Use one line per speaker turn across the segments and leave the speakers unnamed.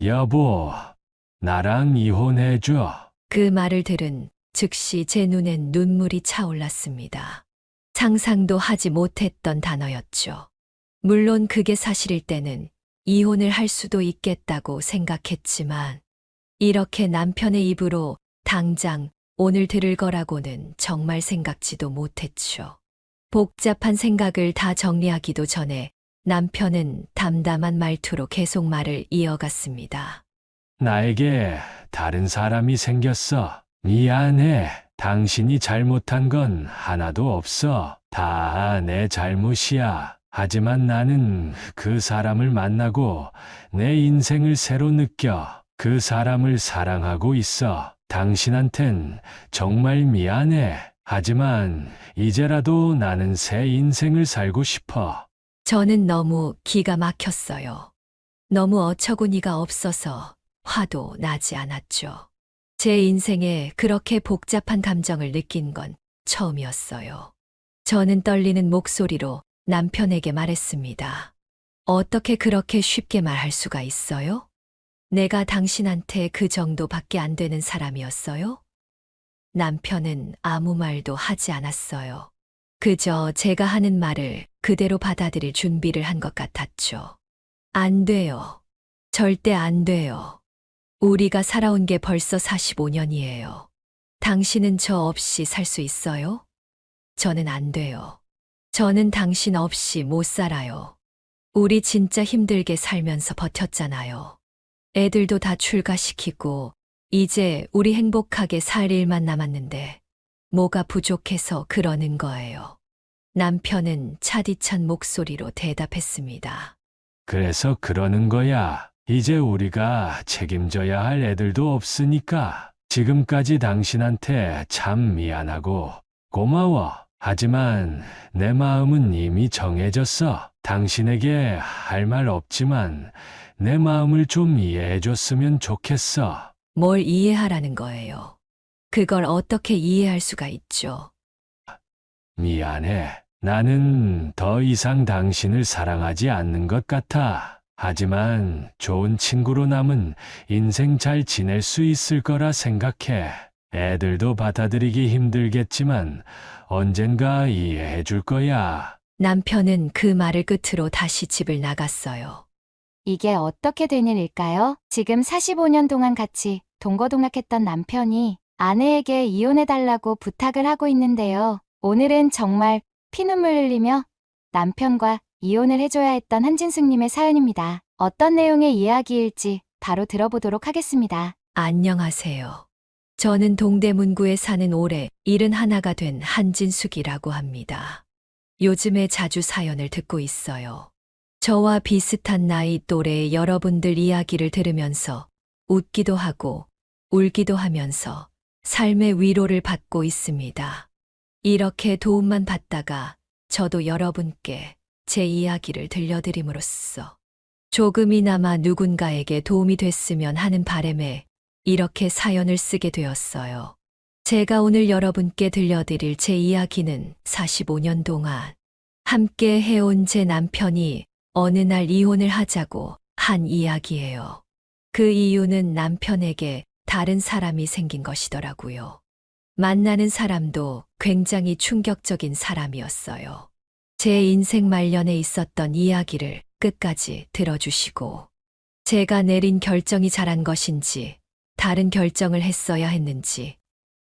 여보, 나랑 이혼해줘.
그 말을 들은 즉시 제 눈엔 눈물이 차올랐습니다. 상상도 하지 못했던 단어였죠. 물론 그게 사실일 때는 이혼을 할 수도 있겠다고 생각했지만 이렇게 남편의 입으로 당장 오늘 들을 거라고는 정말 생각지도 못했죠. 복잡한 생각을 다 정리하기도 전에 남편은 담담한 말투로 계속 말을 이어갔습니다.
나에게 다른 사람이 생겼어. 미안해. 당신이 잘못한 건 하나도 없어. 다 내 잘못이야. 하지만 나는 그 사람을 만나고 내 인생을 새로 느껴. 그 사람을 사랑하고 있어. 당신한텐 정말 미안해. 하지만 이제라도 나는 새 인생을 살고 싶어.
저는 너무 기가 막혔어요. 너무 어처구니가 없어서 화도 나지 않았죠. 제 인생에 그렇게 복잡한 감정을 느낀 건 처음이었어요. 저는 떨리는 목소리로 남편에게 말했습니다. 어떻게 그렇게 쉽게 말할 수가 있어요? 내가 당신한테 그 정도밖에 안 되는 사람이었어요? 남편은 아무 말도 하지 않았어요. 그저 제가 하는 말을 그대로 받아들일 준비를 한 것 같았죠. 안 돼요. 절대 안 돼요. 우리가 살아온 게 벌써 45년이에요. 당신은 저 없이 살 수 있어요? 저는 안 돼요. 저는 당신 없이 못 살아요. 우리 진짜 힘들게 살면서 버텼잖아요. 애들도 다 출가시키고 이제 우리 행복하게 살 일만 남았는데 뭐가 부족해서 그러는 거예요. 남편은 차디찬 목소리로 대답했습니다.
그래서 그러는 거야. 이제 우리가 책임져야 할 애들도 없으니까. 지금까지 당신한테 참 미안하고 고마워. 하지만 내 마음은 이미 정해졌어. 당신에게 할 말 없지만 내 마음을 좀 이해해 줬으면 좋겠어.
뭘 이해하라는 거예요. 그걸 어떻게 이해할 수가 있죠?
미안해. 나는 더 이상 당신을 사랑하지 않는 것 같아. 하지만 좋은 친구로 남은 인생 잘 지낼 수 있을 거라 생각해. 애들도 받아들이기 힘들겠지만 언젠가 이해해 줄 거야.
남편은 그 말을 끝으로 다시 집을 나갔어요.
이게 어떻게 된 일일까요? 지금 45년 동안 같이 동거동락했던 남편이 아내에게 이혼해달라고 부탁을 하고 있는데요. 오늘은 정말 피눈물 흘리며 남편과 이혼을 해줘야 했던 한진숙님의 사연입니다. 어떤 내용의 이야기일지 바로 들어보도록 하겠습니다.
안녕하세요. 저는 동대문구에 사는 올해 71가 된 한진숙이라고 합니다. 요즘에 자주 사연을 듣고 있어요. 저와 비슷한 나이 또래의 여러분들 이야기를 들으면서 웃기도 하고 울기도 하면서 삶의 위로를 받고 있습니다. 이렇게 도움만 받다가 저도 여러분께 제 이야기를 들려드림으로써 조금이나마 누군가에게 도움이 됐으면 하는 바람에 이렇게 사연을 쓰게 되었어요. 제가 오늘 여러분께 들려드릴 제 이야기는 45년 동안 함께 해온 제 남편이 어느 날 이혼을 하자고 한 이야기예요. 그 이유는 남편에게 다른 사람이 생긴 것이더라고요. 만나는 사람도 굉장히 충격적인 사람이었어요. 제 인생 말년에 있었던 이야기를 끝까지 들어주시고 제가 내린 결정이 잘한 것인지 다른 결정을 했어야 했는지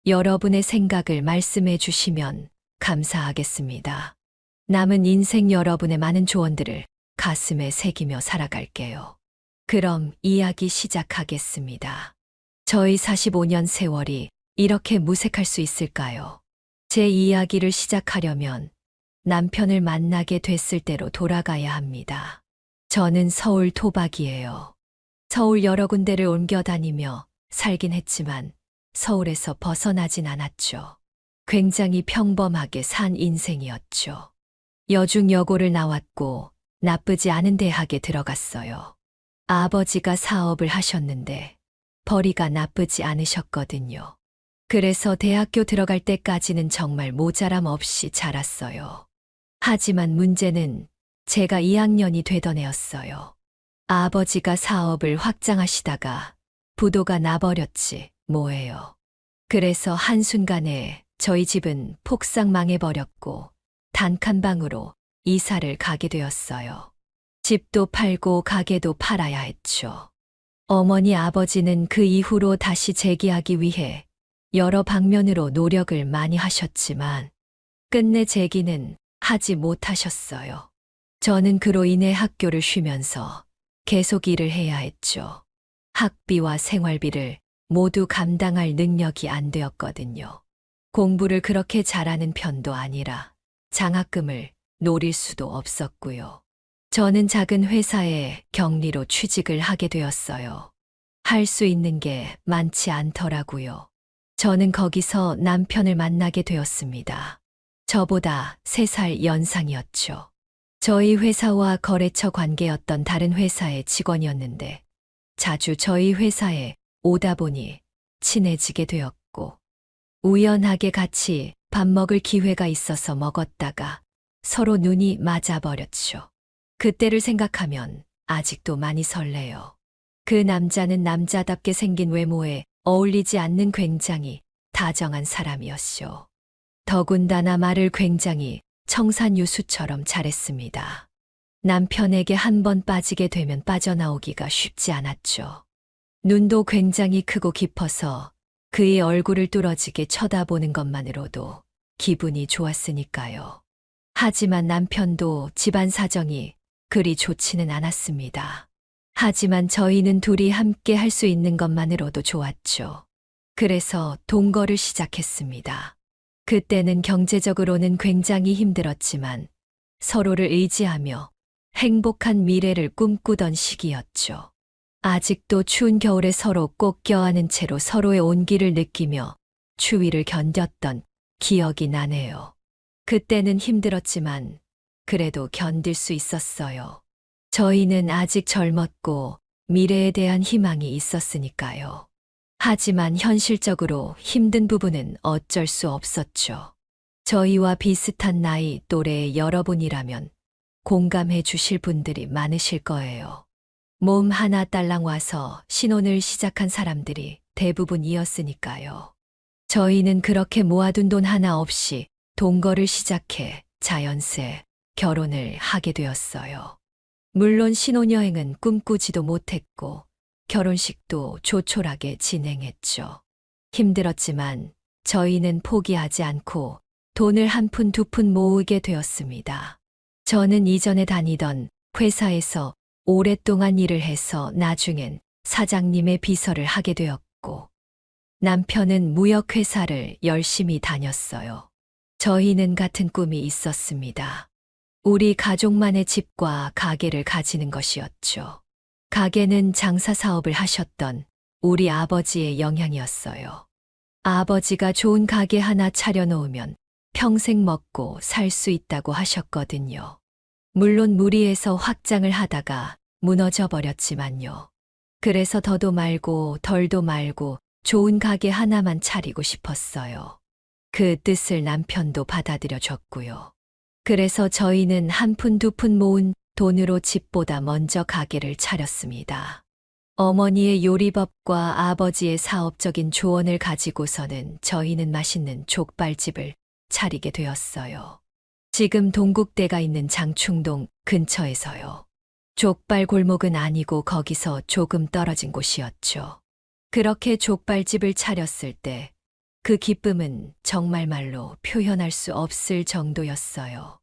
여러분의 생각을 말씀해 주시면 감사하겠습니다. 남은 인생 여러분의 많은 조언들을 가슴에 새기며 살아갈게요. 그럼 이야기 시작하겠습니다. 저희 45년 세월이 이렇게 무색할 수 있을까요? 제 이야기를 시작하려면 남편을 만나게 됐을 때로 돌아가야 합니다. 저는 서울 토박이에요. 서울 여러 군데를 옮겨 다니며 살긴 했지만 서울에서 벗어나진 않았죠. 굉장히 평범하게 산 인생이었죠. 여중여고를 나왔고 나쁘지 않은 대학에 들어갔어요. 아버지가 사업을 하셨는데 벌이가 나쁘지 않으셨거든요. 그래서 대학교 들어갈 때까지는 정말 모자람 없이 자랐어요. 하지만 문제는 제가 2학년이 되던 해였어요. 아버지가 사업을 확장하시다가 부도가 나버렸지 뭐예요. 그래서 한순간에 저희 집은 폭삭 망해버렸고 단칸방으로 이사를 가게 되었어요. 집도 팔고 가게도 팔아야 했죠. 어머니 아버지는 그 이후로 다시 재기하기 위해 여러 방면으로 노력을 많이 하셨지만 끝내 재기는 하지 못하셨어요. 저는 그로 인해 학교를 쉬면서 계속 일을 해야 했죠. 학비와 생활비를 모두 감당할 능력이 안 되었거든요. 공부를 그렇게 잘하는 편도 아니라 장학금을 노릴 수도 없었고요. 저는 작은 회사에 격리로 취직을 하게 되었어요. 할 수 있는 게 많지 않더라고요. 저는 거기서 남편을 만나게 되었습니다. 저보다 3살 연상이었죠. 저희 회사와 거래처 관계였던 다른 회사의 직원이었는데 자주 저희 회사에 오다 보니 친해지게 되었고 우연하게 같이 밥 먹을 기회가 있어서 먹었다가 서로 눈이 맞아버렸죠. 그때를 생각하면 아직도 많이 설레요. 그 남자는 남자답게 생긴 외모에 어울리지 않는 굉장히 다정한 사람이었죠. 더군다나 말을 굉장히 청산유수처럼 잘했습니다. 남편에게 한 번 빠지게 되면 빠져나오기가 쉽지 않았죠. 눈도 굉장히 크고 깊어서 그의 얼굴을 뚫어지게 쳐다보는 것만으로도 기분이 좋았으니까요. 하지만 남편도 집안 사정이 그리 좋지는 않았습니다. 하지만 저희는 둘이 함께 할 수 있는 것만으로도 좋았죠. 그래서 동거를 시작했습니다. 그때는 경제적으로는 굉장히 힘들었지만 서로를 의지하며 행복한 미래를 꿈꾸던 시기였죠. 아직도 추운 겨울에 서로 꼭 껴안은 채로 서로의 온기를 느끼며 추위를 견뎠던 기억이 나네요. 그때는 힘들었지만 그래도 견딜 수 있었어요. 저희는 아직 젊었고 미래에 대한 희망이 있었으니까요. 하지만 현실적으로 힘든 부분은 어쩔 수 없었죠. 저희와 비슷한 나이 또래의 여러분이라면 공감해 주실 분들이 많으실 거예요. 몸 하나 딸랑 와서 신혼을 시작한 사람들이 대부분이었으니까요. 저희는 그렇게 모아둔 돈 하나 없이 동거를 시작해 자연스레 결혼을 하게 되었어요. 물론 신혼여행은 꿈꾸지도 못했고 결혼식도 조촐하게 진행했죠. 힘들었지만 저희는 포기하지 않고 돈을 한 푼 두 푼 모으게 되었습니다. 저는 이전에 다니던 회사에서 오랫동안 일을 해서 나중엔 사장님의 비서를 하게 되었고 남편은 무역회사를 열심히 다녔어요. 저희는 같은 꿈이 있었습니다. 우리 가족만의 집과 가게를 가지는 것이었죠. 가게는 장사 사업을 하셨던 우리 아버지의 영향이었어요. 아버지가 좋은 가게 하나 차려놓으면 평생 먹고 살 수 있다고 하셨거든요. 물론 무리해서 확장을 하다가 무너져 버렸지만요. 그래서 더도 말고 덜도 말고 좋은 가게 하나만 차리고 싶었어요. 그 뜻을 남편도 받아들여 줬고요. 그래서 저희는 한 푼 두 푼 모은 돈으로 집보다 먼저 가게를 차렸습니다. 어머니의 요리법과 아버지의 사업적인 조언을 가지고서는 저희는 맛있는 족발집을 차리게 되었어요. 지금 동국대가 있는 장충동 근처에서요. 족발 골목은 아니고 거기서 조금 떨어진 곳이었죠. 그렇게 족발집을 차렸을 때 그 기쁨은 정말 말로 표현할 수 없을 정도였어요.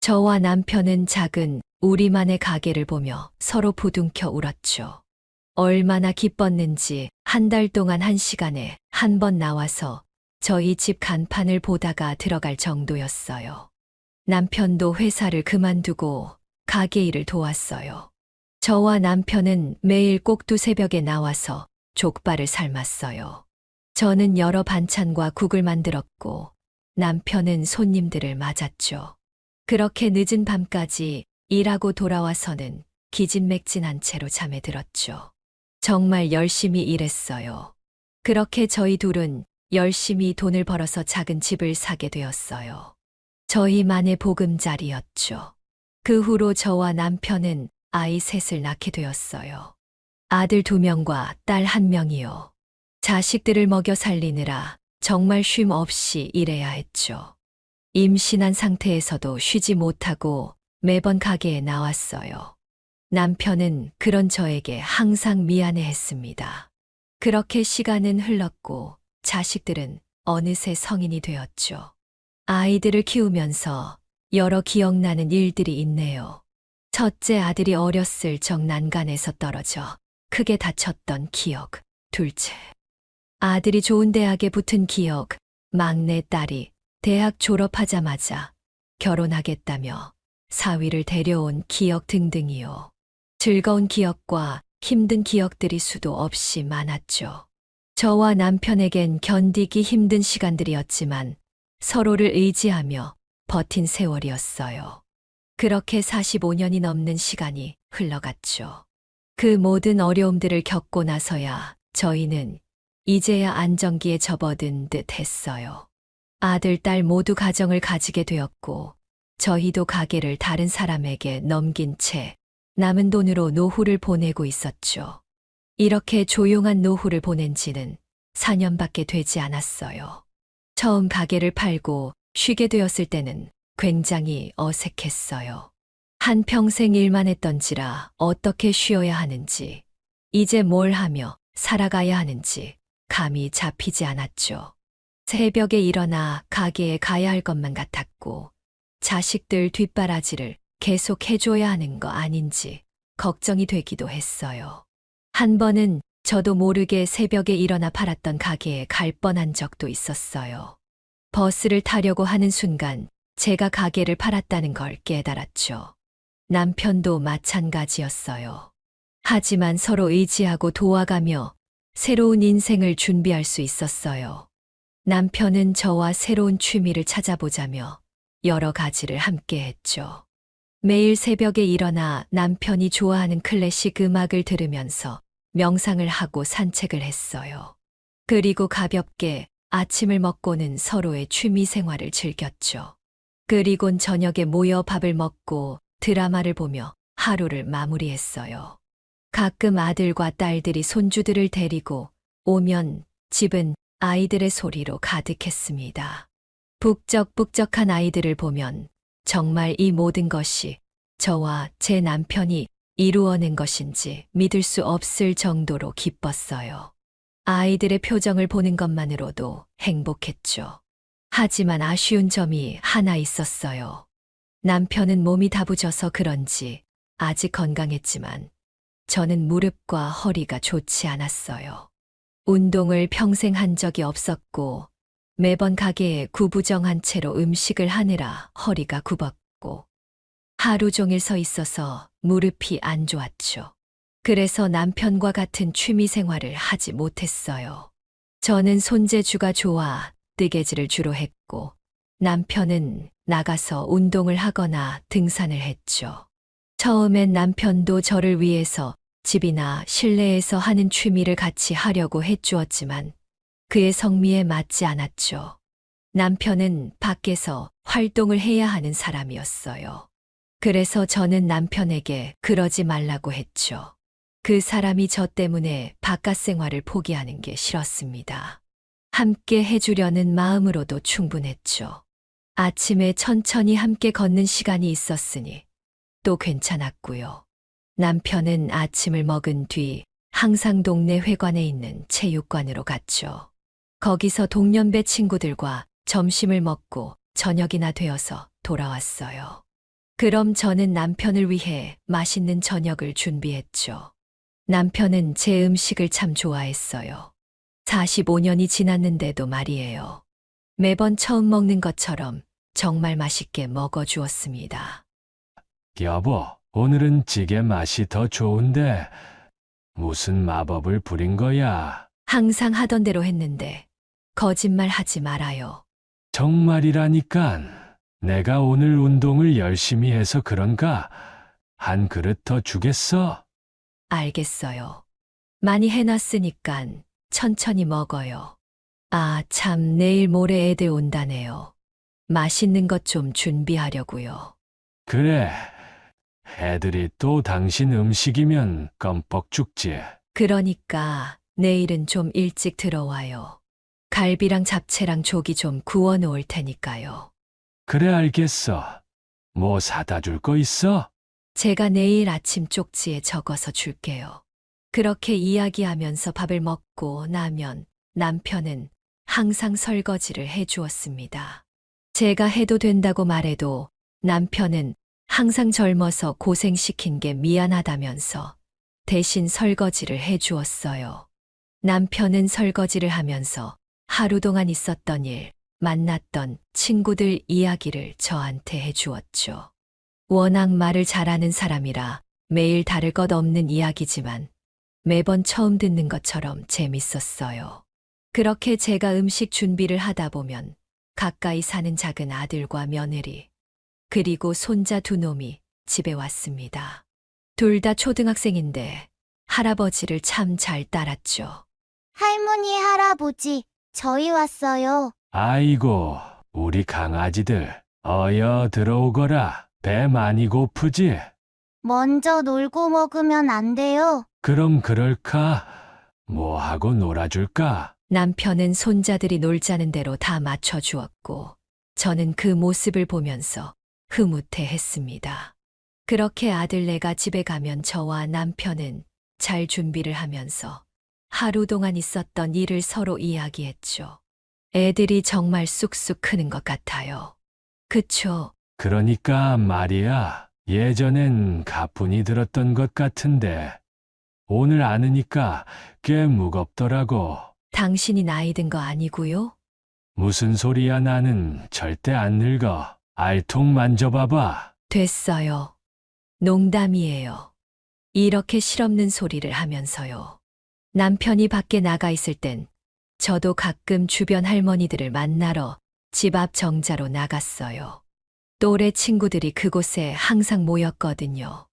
저와 남편은 작은 우리만의 가게를 보며 서로 부둥켜 울었죠. 얼마나 기뻤는지 한 달 동안 1시간에 한 번 나와서 저희 집 간판을 보다가 들어갈 정도였어요. 남편도 회사를 그만두고 가게 일을 도왔어요. 저와 남편은 매일 꼭두 새벽에 나와서 족발을 삶았어요. 저는 여러 반찬과 국을 만들었고 남편은 손님들을 맞았죠. 그렇게 늦은 밤까지 일하고 돌아와서는 기진맥진한 채로 잠에 들었죠. 정말 열심히 일했어요. 그렇게 저희 둘은 열심히 돈을 벌어서 작은 집을 사게 되었어요. 저희만의 보금자리였죠. 그 후로 저와 남편은 아이 셋을 낳게 되었어요. 아들 2명과 딸 1명이요. 자식들을 먹여 살리느라 정말 쉼 없이 일해야 했죠. 임신한 상태에서도 쉬지 못하고 매번 가게에 나왔어요. 남편은 그런 저에게 항상 미안해 했습니다. 그렇게 시간은 흘렀고 자식들은 어느새 성인이 되었죠. 아이들을 키우면서 여러 기억나는 일들이 있네요. 첫째 아들이 어렸을 적 난간에서 떨어져 크게 다쳤던 기억, 둘째 아들이 좋은 대학에 붙은 기억, 막내 딸이 대학 졸업하자마자 결혼하겠다며 사위를 데려온 기억 등등이요. 즐거운 기억과 힘든 기억들이 수도 없이 많았죠. 저와 남편에겐 견디기 힘든 시간들이었지만 서로를 의지하며 버틴 세월이었어요. 그렇게 45년이 넘는 시간이 흘러갔죠. 그 모든 어려움들을 겪고 나서야 저희는 이제야 안정기에 접어든 듯 했어요. 아들, 딸 모두 가정을 가지게 되었고 저희도 가게를 다른 사람에게 넘긴 채 남은 돈으로 노후를 보내고 있었죠. 이렇게 조용한 노후를 보낸 지는 4년밖에 되지 않았어요. 처음 가게를 팔고 쉬게 되었을 때는 굉장히 어색했어요. 한평생 일만 했던지라 어떻게 쉬어야 하는지, 이제 뭘 하며 살아가야 하는지 감이 잡히지 않았죠. 새벽에 일어나 가게에 가야 할 것만 같았고, 자식들 뒷바라지를 계속 해줘야 하는 거 아닌지 걱정이 되기도 했어요. 한 번은 저도 모르게 새벽에 일어나 팔았던 가게에 갈 뻔한 적도 있었어요. 버스를 타려고 하는 순간 제가 가게를 팔았다는 걸 깨달았죠. 남편도 마찬가지였어요. 하지만 서로 의지하고 도와가며 새로운 인생을 준비할 수 있었어요. 남편은 저와 새로운 취미를 찾아보자며 여러 가지를 함께 했죠. 매일 새벽에 일어나 남편이 좋아하는 클래식 음악을 들으면서 명상을 하고 산책을 했어요. 그리고 가볍게 아침을 먹고는 서로의 취미 생활을 즐겼죠. 그리곤 저녁에 모여 밥을 먹고 드라마를 보며 하루를 마무리했어요. 가끔 아들과 딸들이 손주들을 데리고 오면 집은 아이들의 소리로 가득했습니다. 북적북적한 아이들을 보면 정말 이 모든 것이 저와 제 남편이 이루어낸 것인지 믿을 수 없을 정도로 기뻤어요. 아이들의 표정을 보는 것만으로도 행복했죠. 하지만 아쉬운 점이 하나 있었어요. 남편은 몸이 다부져서 그런지 아직 건강했지만 저는 무릎과 허리가 좋지 않았어요. 운동을 평생 한 적이 없었고 매번 가게에 구부정한 채로 음식을 하느라 허리가 굽었고 하루 종일 서 있어서 무릎이 안 좋았죠. 그래서 남편과 같은 취미 생활을 하지 못했어요. 저는 손재주가 좋아 뜨개질을 주로 했고 남편은 나가서 운동을 하거나 등산을 했죠. 처음엔 남편도 저를 위해서 집이나 실내에서 하는 취미를 같이 하려고 해주었지만 그의 성미에 맞지 않았죠. 남편은 밖에서 활동을 해야 하는 사람이었어요. 그래서 저는 남편에게 그러지 말라고 했죠. 그 사람이 저 때문에 바깥 생활을 포기하는 게 싫었습니다. 함께 해주려는 마음으로도 충분했죠. 아침에 천천히 함께 걷는 시간이 있었으니 또 괜찮았고요. 남편은 아침을 먹은 뒤 항상 동네 회관에 있는 체육관으로 갔죠. 거기서 동년배 친구들과 점심을 먹고 저녁이나 되어서 돌아왔어요. 그럼 저는 남편을 위해 맛있는 저녁을 준비했죠. 남편은 제 음식을 참 좋아했어요. 45년이 지났는데도 말이에요. 매번 처음 먹는 것처럼 정말 맛있게 먹어주었습니다.
여보, 오늘은 찌개 맛이 더 좋은데 무슨 마법을 부린 거야?
항상 하던 대로 했는데 거짓말 하지 말아요.
정말이라니깐. 내가 오늘 운동을 열심히 해서 그런가? 한 그릇 더 주겠어?
알겠어요. 많이 해놨으니깐 천천히 먹어요. 아, 참 내일 모레 애들 온다네요. 맛있는 것 좀 준비하려고요.
그래, 애들이 또 당신 음식이면 껌뻑 죽지.
그러니까 내일은 좀 일찍 들어와요. 갈비랑 잡채랑 조기 좀 구워 놓을 테니까요.
그래 알겠어. 뭐 사다 줄 거 있어?
제가 내일 아침 쪽지에 적어서 줄게요. 그렇게 이야기하면서 밥을 먹고 나면 남편은 항상 설거지를 해 주었습니다. 제가 해도 된다고 말해도 남편은 항상 젊어서 고생시킨 게 미안하다면서 대신 설거지를 해 주었어요. 남편은 설거지를 하면서 하루 동안 있었던 일, 만났던 친구들 이야기를 저한테 해 주었죠. 워낙 말을 잘하는 사람이라 매일 다를 것 없는 이야기지만 매번 처음 듣는 것처럼 재밌었어요. 그렇게 제가 음식 준비를 하다 보면 가까이 사는 작은 아들과 며느리, 그리고 손자 두 놈이 집에 왔습니다. 둘 다 초등학생인데 할아버지를 참 잘 따랐죠.
할머니, 할아버지, 저희 왔어요.
아이고, 우리 강아지들. 어여 들어오거라. 배 많이 고프지?
먼저 놀고 먹으면 안 돼요?
그럼 그럴까? 뭐 하고 놀아줄까?
남편은 손자들이 놀자는 대로 다 맞춰주었고 저는 그 모습을 보면서 흐뭇해했습니다. 그렇게 아들네가 집에 가면 저와 남편은 잘 준비를 하면서 하루 동안 있었던 일을 서로 이야기했죠. 애들이 정말 쑥쑥 크는 것 같아요. 그쵸?
그러니까 말이야. 예전엔 가뿐히 들었던 것 같은데 오늘 아느니까 꽤 무겁더라고.
당신이 나이 든 거 아니고요?
무슨 소리야 나는 절대 안 늙어. 알통 만져봐봐.
됐어요. 농담이에요. 이렇게 실없는 소리를 하면서요. 남편이 밖에 나가 있을 땐 저도 가끔 주변 할머니들을 만나러 집 앞 정자로 나갔어요. 또래 친구들이 그곳에 항상 모였거든요.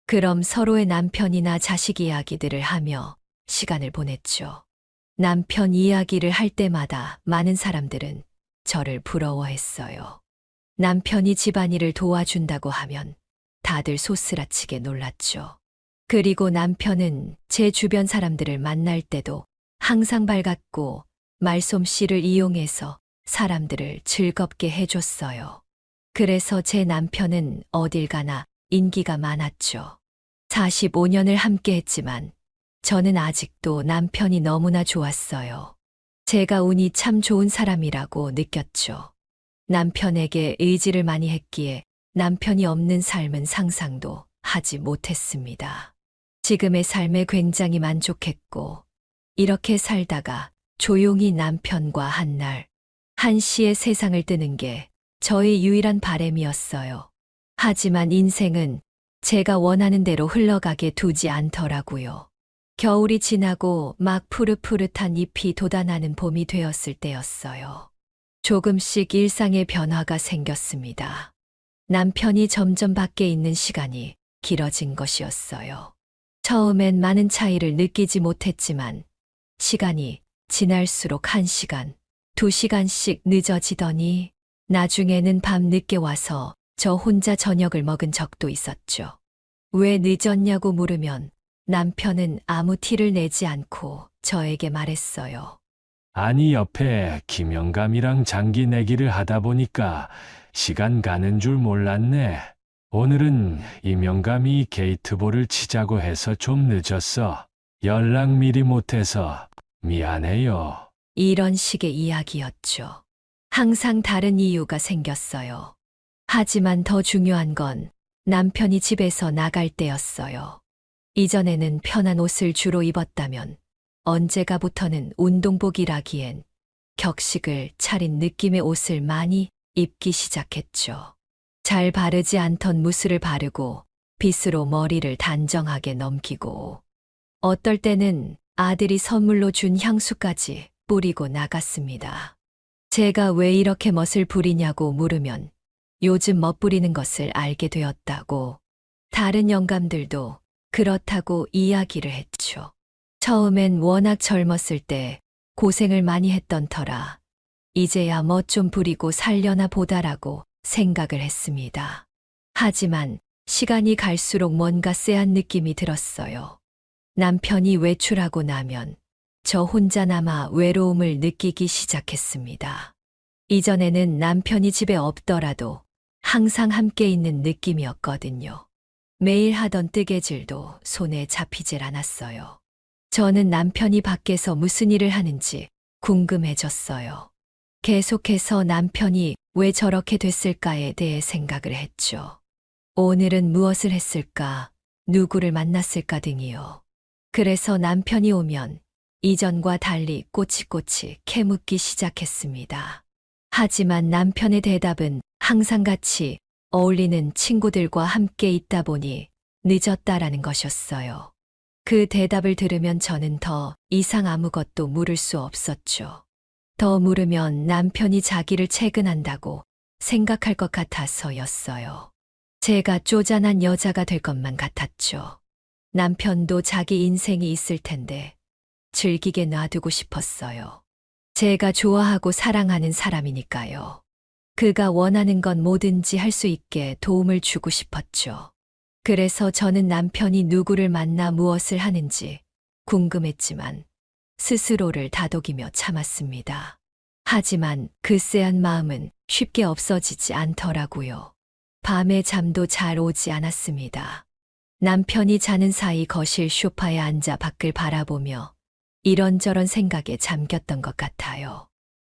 그럼 서로의 남편이나 자식 이야기들을 하며 시간을 보냈죠. 남편 이야기를 할 때마다 많은 사람들은 저를 부러워했어요. 남편이 집안일을 도와준다고 하면 다들 소스라치게 놀랐죠. 그리고 남편은 제 주변 사람들을 만날 때도 항상 밝았고 말솜씨를 이용해서 사람들을 즐겁게 해줬어요. 그래서 제 남편은 어딜 가나 인기가 많았죠. 45년을 함께 했지만 저는 아직도 남편이 너무나 좋았어요. 제가 운이 참 좋은 사람이라고 느꼈죠. 남편에게 의지를 많이 했기에 남편이 없는 삶은 상상도 하지 못했습니다. 지금의 삶에 굉장히 만족했고 이렇게 살다가 조용히 남편과 한날 한시에 세상을 뜨는 게 저의 유일한 바람이었어요. 하지만 인생은 제가 원하는 대로 흘러가게 두지 않더라고요. 겨울이 지나고 막 푸릇푸릇한 잎이 돋아나는 봄이 되었을 때였어요. 조금씩 일상의 변화가 생겼습니다. 남편이 점점 밖에 있는 시간이 길어진 것이었어요. 처음엔 많은 차이를 느끼지 못했지만 시간이 지날수록 1시간, 2시간씩 늦어지더니 나중에는 밤 늦게 와서 저 혼자 저녁을 먹은 적도 있었죠. 왜 늦었냐고 물으면 남편은 아무 티를 내지 않고 저에게 말했어요.
아니 옆에 김영감이랑 장기 내기를 하다 보니까 시간 가는 줄 몰랐네. 오늘은 임영감이 게이트볼을 치자고 해서 좀 늦었어. 연락 미리 못해서 미안해요.
이런 식의 이야기였죠. 항상 다른 이유가 생겼어요. 하지만 더 중요한 건 남편이 집에서 나갈 때였어요. 이전에는 편한 옷을 주로 입었다면 언제가부터는 운동복이라기엔 격식을 차린 느낌의 옷을 많이 입기 시작했죠. 잘 바르지 않던 무스를 바르고 빗으로 머리를 단정하게 넘기고 어떨 때는 아들이 선물로 준 향수까지 뿌리고 나갔습니다. 제가 왜 이렇게 멋을 부리냐고 물으면 요즘 멋부리는 것을 알게 되었다고 다른 영감들도 그렇다고 이야기를 했죠. 처음엔 워낙 젊었을 때 고생을 많이 했던 터라 이제야 멋 좀 부리고 살려나 보다라고 생각을 했습니다. 하지만 시간이 갈수록 뭔가 쎄한 느낌이 들었어요. 남편이 외출하고 나면 저 혼자 남아 외로움을 느끼기 시작했습니다. 이전에는 남편이 집에 없더라도 항상 함께 있는 느낌이었거든요. 매일 하던 뜨개질도 손에 잡히질 않았어요. 저는 남편이 밖에서 무슨 일을 하는지 궁금해졌어요. 계속해서 남편이 왜 저렇게 됐을까에 대해 생각을 했죠. 오늘은 무엇을 했을까, 누구를 만났을까 등이요. 그래서 남편이 오면 이전과 달리 꼬치꼬치 캐묻기 시작했습니다. 하지만 남편의 대답은 항상 같이 어울리는 친구들과 함께 있다 보니 늦었다라는 것이었어요. 그 대답을 들으면 저는 더 이상 아무것도 물을 수 없었죠. 더 물으면 남편이 자기를 채근한다고 생각할 것 같아서였어요. 제가 쪼잔한 여자가 될 것만 같았죠. 남편도 자기 인생이 있을 텐데 즐기게 놔두고 싶었어요. 제가 좋아하고 사랑하는 사람이니까요. 그가 원하는 건 뭐든지 할 수 있게 도움을 주고 싶었죠. 그래서 저는 남편이 누구를 만나 무엇을 하는지 궁금했지만 스스로를 다독이며 참았습니다. 하지만 그 쎄한 마음은 쉽게 없어지지 않더라고요. 밤에 잠도 잘 오지 않았습니다. 남편이 자는 사이 거실 소파에 앉아 밖을 바라보며 이런저런 생각에 잠겼던 것 같아요.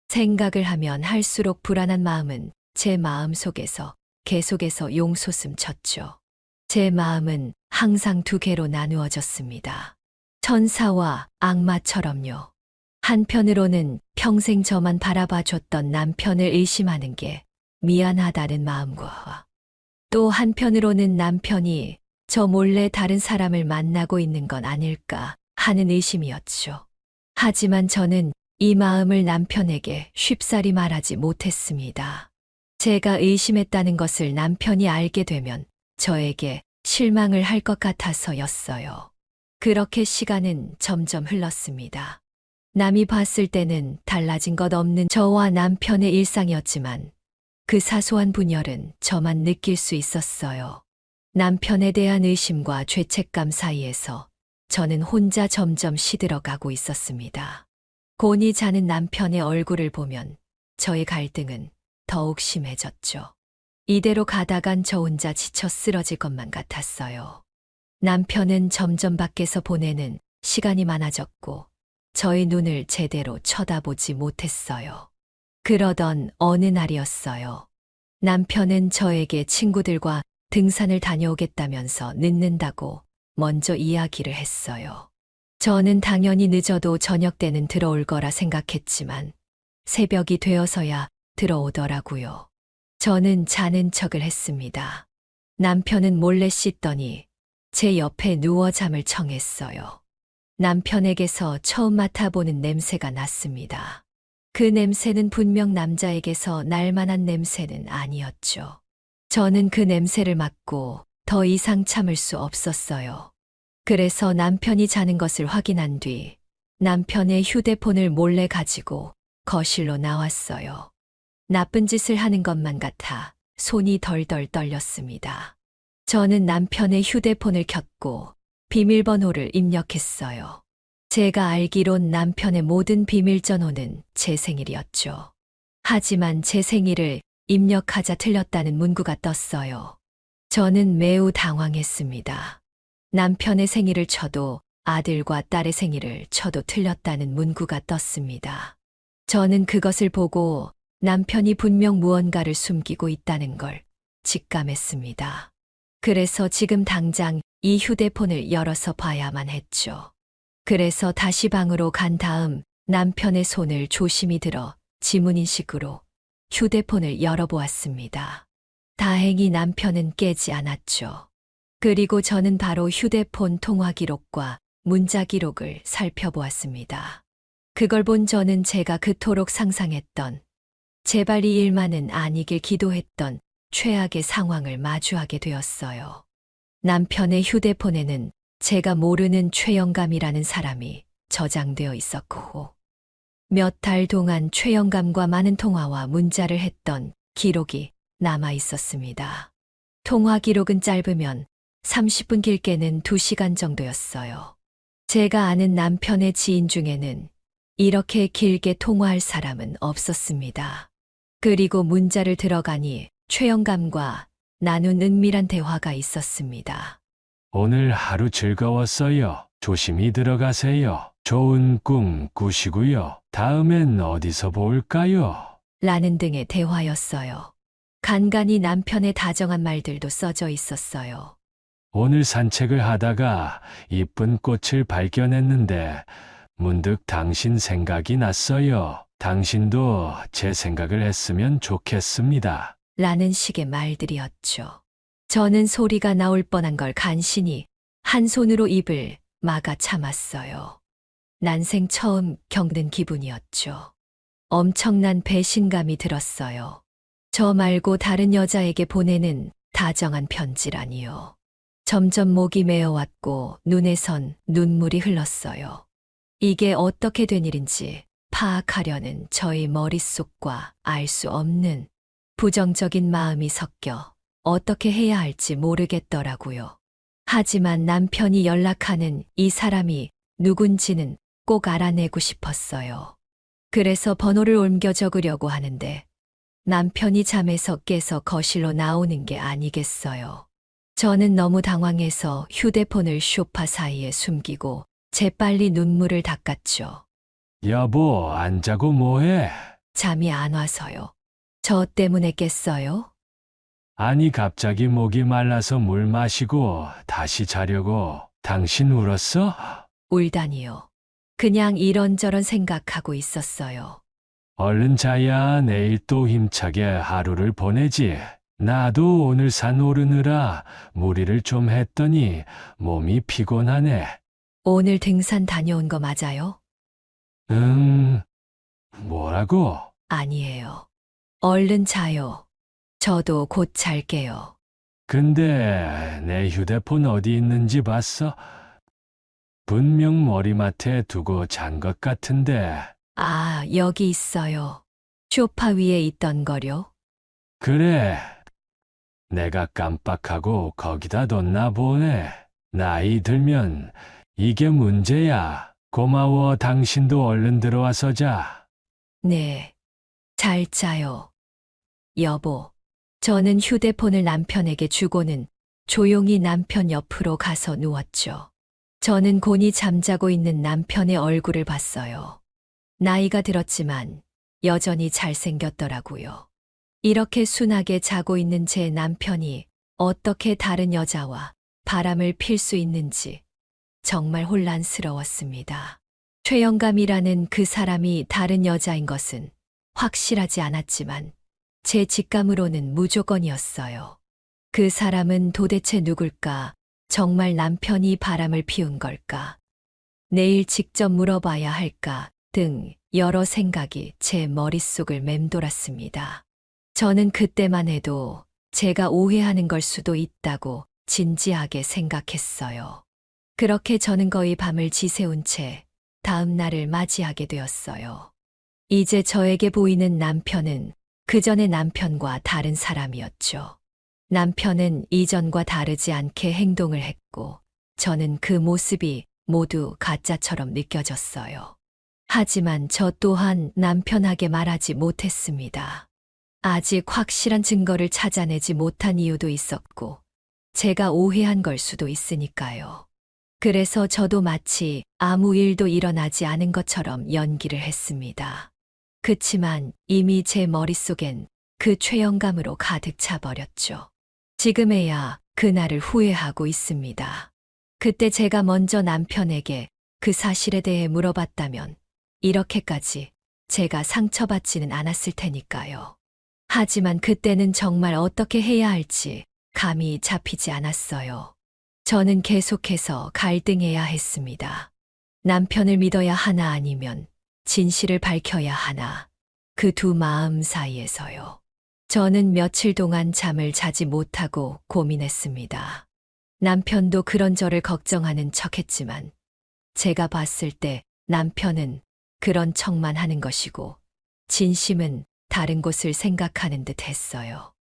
생각을 하면 할수록 불안한 마음은 제 마음 속에서 계속해서 용솟음 쳤죠. 제 마음은 항상 두 개로 나누어졌습니다. 천사와 악마처럼요. 한편으로는 평생 저만 바라봐 줬던 남편을 의심하는 게 미안하다는 마음과 또 한편으로는 남편이 저 몰래 다른 사람을 만나고 있는 건 아닐까 하는 의심이었죠. 하지만 저는 이 마음을 남편에게 쉽사리 말하지 못했습니다. 제가 의심했다는 것을 남편이 알게 되면 저에게 실망을 할 것 같아서였어요. 그렇게 시간은 점점 흘렀습니다. 남이 봤을 때는 달라진 것 없는 저와 남편의 일상이었지만 그 사소한 분열은 저만 느낄 수 있었어요. 남편에 대한 의심과 죄책감 사이에서 저는 혼자 점점 시들어가고 있었습니다. 곤히 자는 남편의 얼굴을 보면 저의 갈등은 더욱 심해졌죠. 이대로 가다간 저 혼자 지쳐 쓰러질 것만 같았어요. 남편은 점점 밖에서 보내는 시간이 많아졌고 저의 눈을 제대로 쳐다보지 못했어요. 그러던 어느 날이었어요. 남편은 저에게 친구들과 등산을 다녀오겠다면서 늦는다고 먼저 이야기를 했어요. 저는 당연히 늦어도 저녁 때는 들어올 거라 생각했지만 새벽이 되어서야 들어오더라고요. 저는 자는 척을 했습니다. 남편은 몰래 씻더니 제 옆에 누워 잠을 청했어요. 남편에게서 처음 맡아보는 냄새가 났습니다. 그 냄새는 분명 남자에게서 날 만한 냄새는 아니었죠. 저는 그 냄새를 맡고 더 이상 참을 수 없었어요. 그래서 남편이 자는 것을 확인한 뒤 남편의 휴대폰을 몰래 가지고 거실로 나왔어요. 나쁜 짓을 하는 것만 같아 손이 덜덜 떨렸습니다. 저는 남편의 휴대폰을 켰고 비밀번호를 입력했어요. 제가 알기론 남편의 모든 비밀 전호는 제 생일이었죠. 하지만 제 생일을 입력하자 틀렸다는 문구가 떴어요. 저는 매우 당황했습니다. 남편의 생일을 쳐도 아들과 딸의 생일을 쳐도 틀렸다는 문구가 떴습니다. 저는 그것을 보고 남편이 분명 무언가를 숨기고 있다는 걸 직감했습니다. 그래서 지금 당장 이 휴대폰을 열어서 봐야만 했죠. 그래서 다시 방으로 간 다음 남편의 손을 조심히 들어 지문인식으로 휴대폰을 열어보았습니다. 다행히 남편은 깨지 않았죠. 그리고 저는 바로 휴대폰 통화 기록과 문자 기록을 살펴보았습니다. 그걸 본 저는 제가 그토록 상상했던, 제발 이 일만은 아니길 기도했던 최악의 상황을 마주하게 되었어요. 남편의 휴대폰에는 제가 모르는 최영감이라는 사람이 저장되어 있었고, 몇 달 동안 최영감과 많은 통화와 문자를 했던 기록이 남아 있었습니다. 통화 기록은 짧으면 30분, 길게는 2시간 정도였어요. 제가 아는 남편의 지인 중에는 이렇게 길게 통화할 사람은 없었습니다. 그리고 문자를 들어가니 최영감과 나눈 은밀한 대화가 있었습니다.
오늘 하루 즐거웠어요. 조심히 들어가세요. 좋은 꿈 꾸시고요. 다음엔 어디서 볼까요?
라는 등의 대화였어요. 간간히 남편의 다정한 말들도 써져 있었어요.
오늘 산책을 하다가 이쁜 꽃을 발견했는데 문득 당신 생각이 났어요. 당신도 제 생각을 했으면 좋겠습니다.
라는 식의 말들이었죠. 저는 소리가 나올 뻔한 걸 간신히 한 손으로 입을 막아 참았어요. 난생 처음 겪는 기분이었죠. 엄청난 배신감이 들었어요. 저 말고 다른 여자에게 보내는 다정한 편지라니요. 점점 목이 메어왔고 눈에선 눈물이 흘렀어요. 이게 어떻게 된 일인지 파악하려는 저의 머릿속과 알 수 없는 부정적인 마음이 섞여 어떻게 해야 할지 모르겠더라고요. 하지만 남편이 연락하는 이 사람이 누군지는 꼭 알아내고 싶었어요. 그래서 번호를 옮겨 적으려고 하는데 남편이 잠에서 깨서 거실로 나오는 게 아니겠어요. 저는 너무 당황해서 휴대폰을 소파 사이에 숨기고 재빨리 눈물을 닦았죠.
여보, 안 자고 뭐해?
잠이 안 와서요. 저 때문에 깼어요?
아니, 갑자기 목이 말라서 물 마시고 다시 자려고. 당신 울었어?
울다니요. 그냥 이런저런 생각하고 있었어요.
얼른 자야 내일 또 힘차게 하루를 보내지. 나도 오늘 산 오르느라 무리를 좀 했더니 몸이 피곤하네.
오늘 등산 다녀온 거 맞아요?
뭐라고?
아니에요. 얼른 자요. 저도 곧 잘게요.
근데 내 휴대폰 어디 있는지 봤어? 분명 머리맡에 두고 잔 것 같은데.
아, 여기 있어요. 소파 위에 있던 거요?
그래. 내가 깜빡하고 거기다 뒀나 보네. 나이 들면 이게 문제야. 고마워. 당신도 얼른 들어와서 자.
네. 잘 자요. 여보. 저는 휴대폰을 남편에게 주고는 조용히 남편 옆으로 가서 누웠죠. 저는 곤히 잠자고 있는 남편의 얼굴을 봤어요. 나이가 들었지만 여전히 잘생겼더라고요. 이렇게 순하게 자고 있는 제 남편이 어떻게 다른 여자와 바람을 필 수 있는지 정말 혼란스러웠습니다. 최영감이라는 그 사람이 다른 여자인 것은 확실하지 않았지만 제 직감으로는 무조건이었어요. 그 사람은 도대체 누굴까? 정말 남편이 바람을 피운 걸까? 내일 직접 물어봐야 할까? 등 여러 생각이 제 머릿속을 맴돌았습니다. 저는 그때만 해도 제가 오해하는 걸 수도 있다고 진지하게 생각했어요. 그렇게 저는 거의 밤을 지새운 채 다음 날을 맞이하게 되었어요. 이제 저에게 보이는 남편은 그 전의 남편과 다른 사람이었죠. 남편은 이전과 다르지 않게 행동을 했고 저는 그 모습이 모두 가짜처럼 느껴졌어요. 하지만 저 또한 남편에게 말하지 못했습니다. 아직 확실한 증거를 찾아내지 못한 이유도 있었고 제가 오해한 걸 수도 있으니까요. 그래서 저도 마치 아무 일도 일어나지 않은 것처럼 연기를 했습니다. 그치만 이미 제 머릿속엔 그 최영감으로 가득 차버렸죠. 지금에야 그날을 후회하고 있습니다. 그때 제가 먼저 남편에게 그 사실에 대해 물어봤다면 이렇게까지 제가 상처받지는 않았을 테니까요. 하지만 그때는 정말 어떻게 해야 할지 감이 잡히지 않았어요. 저는 계속해서 갈등해야 했습니다. 남편을 믿어야 하나 아니면 진실을 밝혀야 하나. 그 두 마음 사이에서요. 저는 며칠 동안 잠을 자지 못하고 고민했습니다. 남편도 그런 저를 걱정하는 척했지만 제가 봤을 때 남편은 그런 척만 하는 것이고 진심은 다른 곳을 생각하는 듯 했어요.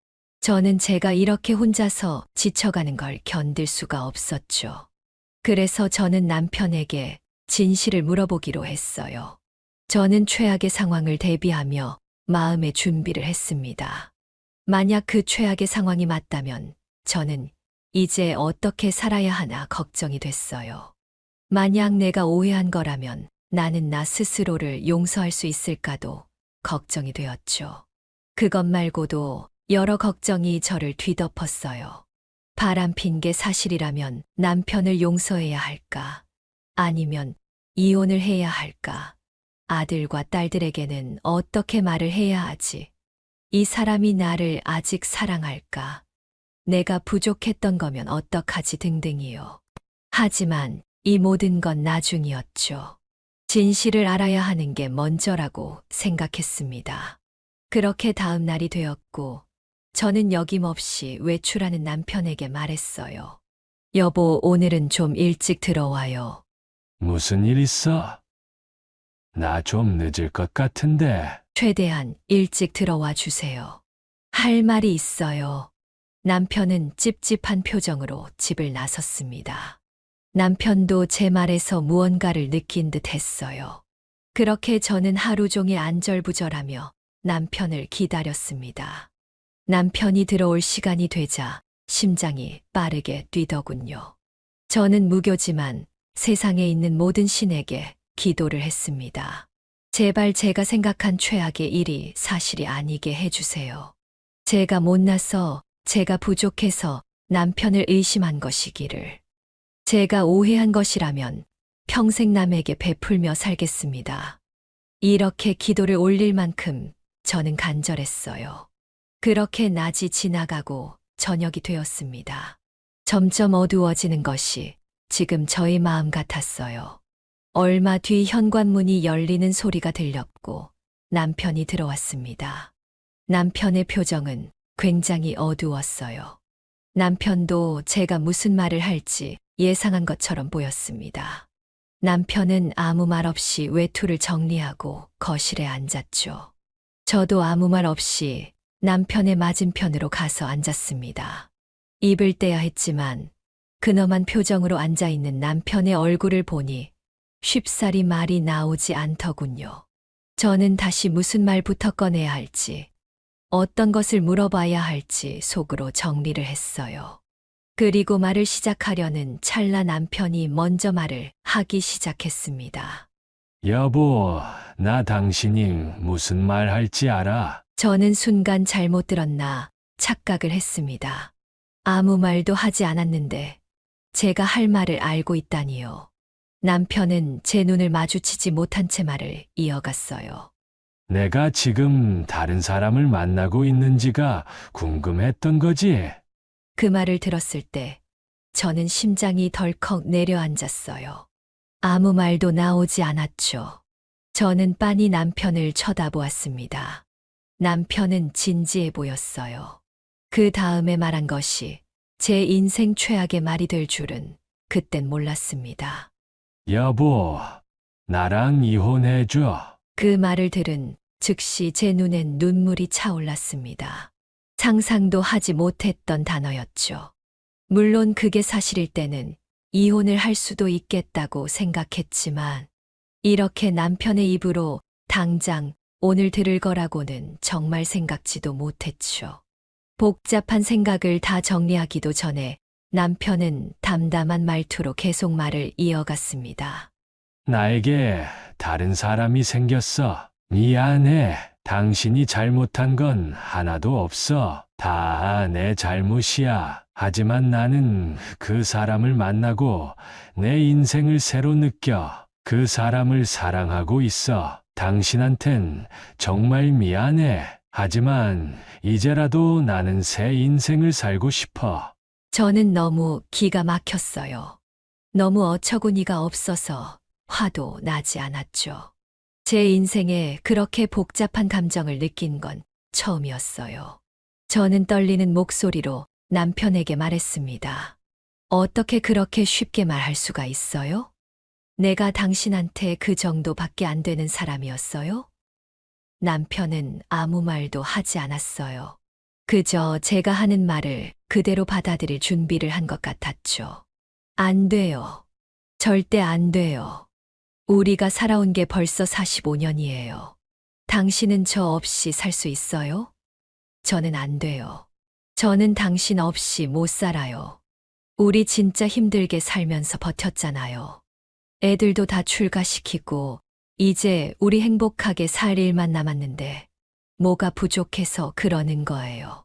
저는 제가 이렇게 혼자서 지쳐가는 걸 견딜 수가 없었죠. 그래서 저는 남편에게 진실을 물어보기로 했어요. 저는 최악의 상황을 대비하며 마음의 준비를 했습니다. 만약 그 최악의 상황이 맞다면 저는 이제 어떻게 살아야 하나 걱정이 됐어요. 만약 내가 오해한 거라면 나는 나 스스로를 용서할 수 있을까도 걱정이 되었죠. 그것 말고도 여러 걱정이 저를 뒤덮었어요. 바람핀 게 사실이라면 남편을 용서해야 할까? 아니면 이혼을 해야 할까? 아들과 딸들에게는 어떻게 말을 해야 하지? 이 사람이 나를 아직 사랑할까? 내가 부족했던 거면 어떡하지 등등이요. 하지만 이 모든 건 나중이었죠. 진실을 알아야 하는 게 먼저라고 생각했습니다. 그렇게 다음 날이 되었고, 저는 여김없이 외출하는 남편에게 말했어요. 여보, 오늘은 좀 일찍 들어와요.
무슨 일 있어? 나 좀 늦을 것 같은데.
최대한 일찍 들어와 주세요. 할 말이 있어요. 남편은 찝찝한 표정으로 집을 나섰습니다. 남편도 제 말에서 무언가를 느낀 듯 했어요. 그렇게 저는 하루 종일 안절부절하며 남편을 기다렸습니다. 남편이 들어올 시간이 되자 심장이 빠르게 뛰더군요. 저는 무교지만 세상에 있는 모든 신에게 기도를 했습니다. 제발 제가 생각한 최악의 일이 사실이 아니게 해주세요. 제가 못나서, 제가 부족해서 남편을 의심한 것이기를. 제가 오해한 것이라면 평생 남에게 베풀며 살겠습니다. 이렇게 기도를 올릴 만큼 저는 간절했어요. 그렇게 낮이 지나가고 저녁이 되었습니다. 점점 어두워지는 것이 지금 저의 마음 같았어요. 얼마 뒤 현관문이 열리는 소리가 들렸고 남편이 들어왔습니다. 남편의 표정은 굉장히 어두웠어요. 남편도 제가 무슨 말을 할지 예상한 것처럼 보였습니다. 남편은 아무 말 없이 외투를 정리하고 거실에 앉았죠. 저도 아무 말 없이 남편의 맞은편으로 가서 앉았습니다. 입을 떼야 했지만 근엄한 표정으로 앉아있는 남편의 얼굴을 보니 쉽사리 말이 나오지 않더군요. 저는 다시 무슨 말부터 꺼내야 할지, 어떤 것을 물어봐야 할지 속으로 정리를 했어요. 그리고 말을 시작하려는 찰나 남편이 먼저 말을 하기 시작했습니다.
여보, 나 당신이 무슨 말 할지 알아?
저는 순간 잘못 들었나 착각을 했습니다. 아무 말도 하지 않았는데 제가 할 말을 알고 있다니요. 남편은 제 눈을 마주치지 못한 채 말을 이어갔어요.
내가 지금 다른 사람을 만나고 있는지가 궁금했던 거지?
그 말을 들었을 때 저는 심장이 덜컥 내려앉았어요. 아무 말도 나오지 않았죠. 저는 빤히 남편을 쳐다보았습니다. 남편은 진지해 보였어요. 그 다음에 말한 것이 제 인생 최악의 말이 될 줄은 그땐 몰랐습니다.
여보, 나랑 이혼해줘.
그 말을 들은 즉시 제 눈엔 눈물이 차올랐습니다. 상상도 하지 못했던 단어였죠. 물론 그게 사실일 때는 이혼을 할 수도 있겠다고 생각했지만 이렇게 남편의 입으로 당장 오늘 들을 거라고는 정말 생각지도 못했죠. 복잡한 생각을 다 정리하기도 전에 남편은 담담한 말투로 계속 말을 이어갔습니다.
나에게 다른 사람이 생겼어. 미안해. 당신이 잘못한 건 하나도 없어. 다 내 잘못이야. 하지만 나는 그 사람을 만나고 내 인생을 새로 느껴. 그 사람을 사랑하고 있어. 당신한텐 정말 미안해. 하지만 이제라도 나는 새 인생을 살고 싶어.
저는 너무 기가 막혔어요. 너무 어처구니가 없어서 화도 나지 않았죠. 제 인생에 그렇게 복잡한 감정을 느낀 건 처음이었어요. 저는 떨리는 목소리로 남편에게 말했습니다. 어떻게 그렇게 쉽게 말할 수가 있어요? 내가 당신한테 그 정도밖에 안 되는 사람이었어요? 남편은 아무 말도 하지 않았어요. 그저 제가 하는 말을 그대로 받아들일 준비를 한 것 같았죠. 안 돼요. 절대 안 돼요. 우리가 살아온 게 벌써 45년이에요. 당신은 저 없이 살 수 있어요? 저는 안 돼요. 저는 당신 없이 못 살아요. 우리 진짜 힘들게 살면서 버텼잖아요. 애들도 다 출가시키고, 이제 우리 행복하게 살 일만 남았는데, 뭐가 부족해서 그러는 거예요.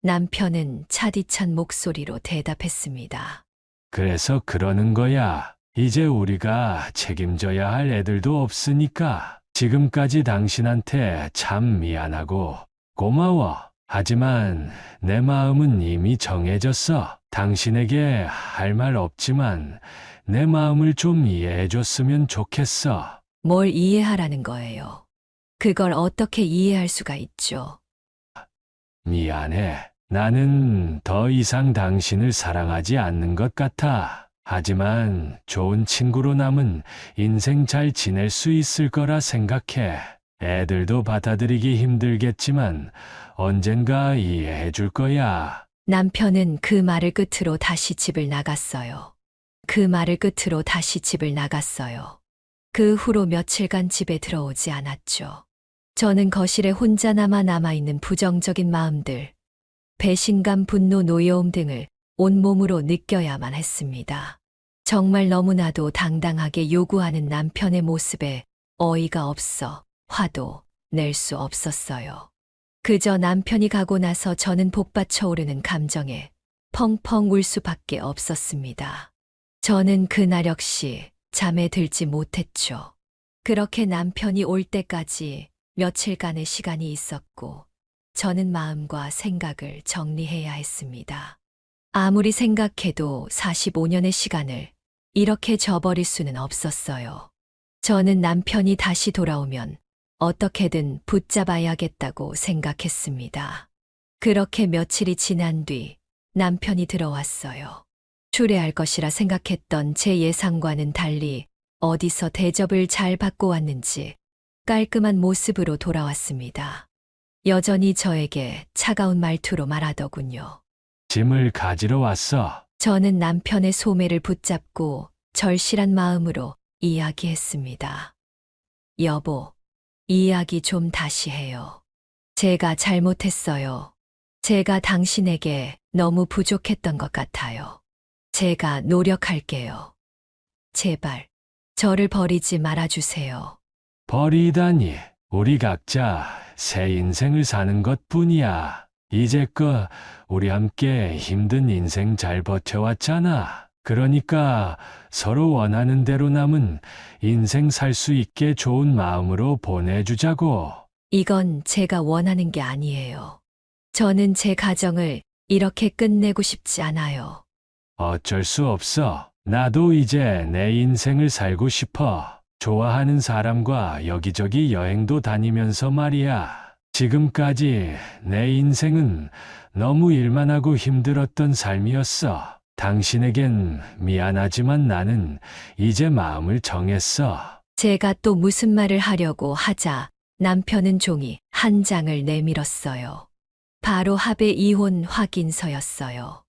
남편은 차디찬 목소리로 대답했습니다.
그래서 그러는 거야. 이제 우리가 책임져야 할 애들도 없으니까 지금까지 당신한테 참 미안하고 고마워. 하지만 내 마음은 이미 정해졌어. 당신에게 할 말 없지만 내 마음을 좀 이해해 줬으면 좋겠어.
뭘 이해하라는 거예요. 그걸 어떻게 이해할 수가 있죠?
미안해. 나는 더 이상 당신을 사랑하지 않는 것 같아. 하지만 좋은 친구로 남은 인생 잘 지낼 수 있을 거라 생각해. 애들도 받아들이기 힘들겠지만 언젠가 이해해 줄 거야.
남편은 그 말을 끝으로 다시 집을 나갔어요. 그 말을 끝으로 다시 집을 나갔어요. 그 후로 며칠간 집에 들어오지 않았죠. 저는 거실에 혼자 남아있는 부정적인 마음들, 배신감, 분노, 노여움 등을 온몸으로 느껴야만 했습니다. 정말 너무나도 당당하게 요구하는 남편의 모습에 어이가 없어 화도 낼 수 없었어요. 그저 남편이 가고 나서 저는 복받쳐 오르는 감정에 펑펑 울 수밖에 없었습니다. 저는 그날 역시 잠에 들지 못했죠. 그렇게 남편이 올 때까지 며칠간의 시간이 있었고, 저는 마음과 생각을 정리해야 했습니다. 아무리 생각해도 45년의 시간을 이렇게 저버릴 수는 없었어요. 저는 남편이 다시 돌아오면 어떻게든 붙잡아야겠다고 생각했습니다. 그렇게 며칠이 지난 뒤 남편이 들어왔어요. 추레할 것이라 생각했던 제 예상과는 달리 어디서 대접을 잘 받고 왔는지 깔끔한 모습으로 돌아왔습니다. 여전히 저에게 차가운 말투로 말하더군요.
짐을 가지러 왔어.
저는 남편의 소매를 붙잡고 절실한 마음으로 이야기했습니다. 여보, 이야기 좀 다시 해요. 제가 잘못했어요. 제가 당신에게 너무 부족했던 것 같아요. 제가 노력할게요. 제발, 저를 버리지 말아주세요.
버리다니. 우리 각자 새 인생을 사는 것 뿐이야. 이제껏 우리 함께 힘든 인생 잘 버텨왔잖아. 그러니까 서로 원하는 대로 남은 인생 살 수 있게 좋은 마음으로 보내주자고.
이건 제가 원하는 게 아니에요. 저는 제 가정을 이렇게 끝내고 싶지 않아요.
어쩔 수 없어. 나도 이제 내 인생을 살고 싶어. 좋아하는 사람과 여기저기 여행도 다니면서 말이야. 지금까지 내 인생은 너무 일만 하고 힘들었던 삶이었어. 당신에겐 미안하지만 나는 이제 마음을 정했어.
제가 또 무슨 말을 하려고 하자 남편은 종이 한 장을 내밀었어요. 바로 합의 이혼 확인서였어요.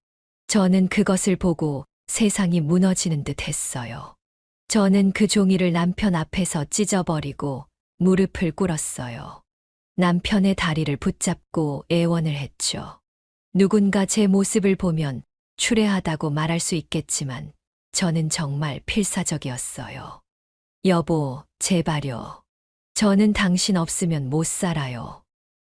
저는 그것을 보고 세상이 무너지는 듯 했어요. 저는 그 종이를 남편 앞에서 찢어버리고 무릎을 꿇었어요. 남편의 다리를 붙잡고 애원을 했죠. 누군가 제 모습을 보면 추레하다고 말할 수 있겠지만 저는 정말 필사적이었어요. 여보, 제발요. 저는 당신 없으면 못 살아요.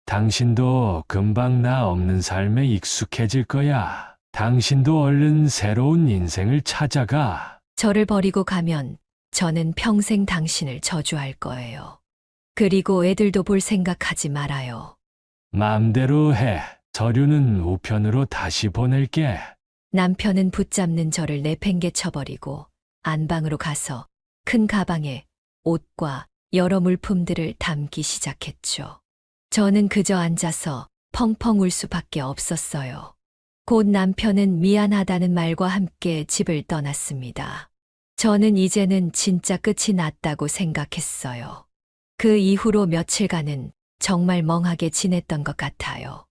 당신도 금방 나 없는 삶에 익숙해질 거야. 당신도 얼른 새로운 인생을 찾아가.
저를 버리고 가면 저는 평생 당신을 저주할 거예요. 그리고 애들도 볼 생각하지 말아요.
마음대로 해. 서류는 우편으로 다시 보낼게.
남편은 붙잡는 저를 내팽개쳐버리고 안방으로 가서 큰 가방에 옷과 여러 물품들을 담기 시작했죠. 저는 그저 앉아서 펑펑 울 수밖에 없었어요. 곧 남편은 미안하다는 말과 함께 집을 떠났습니다. 저는 이제는 진짜 끝이 났다고 생각했어요. 그 이후로 며칠간은 정말 멍하게 지냈던 것 같아요.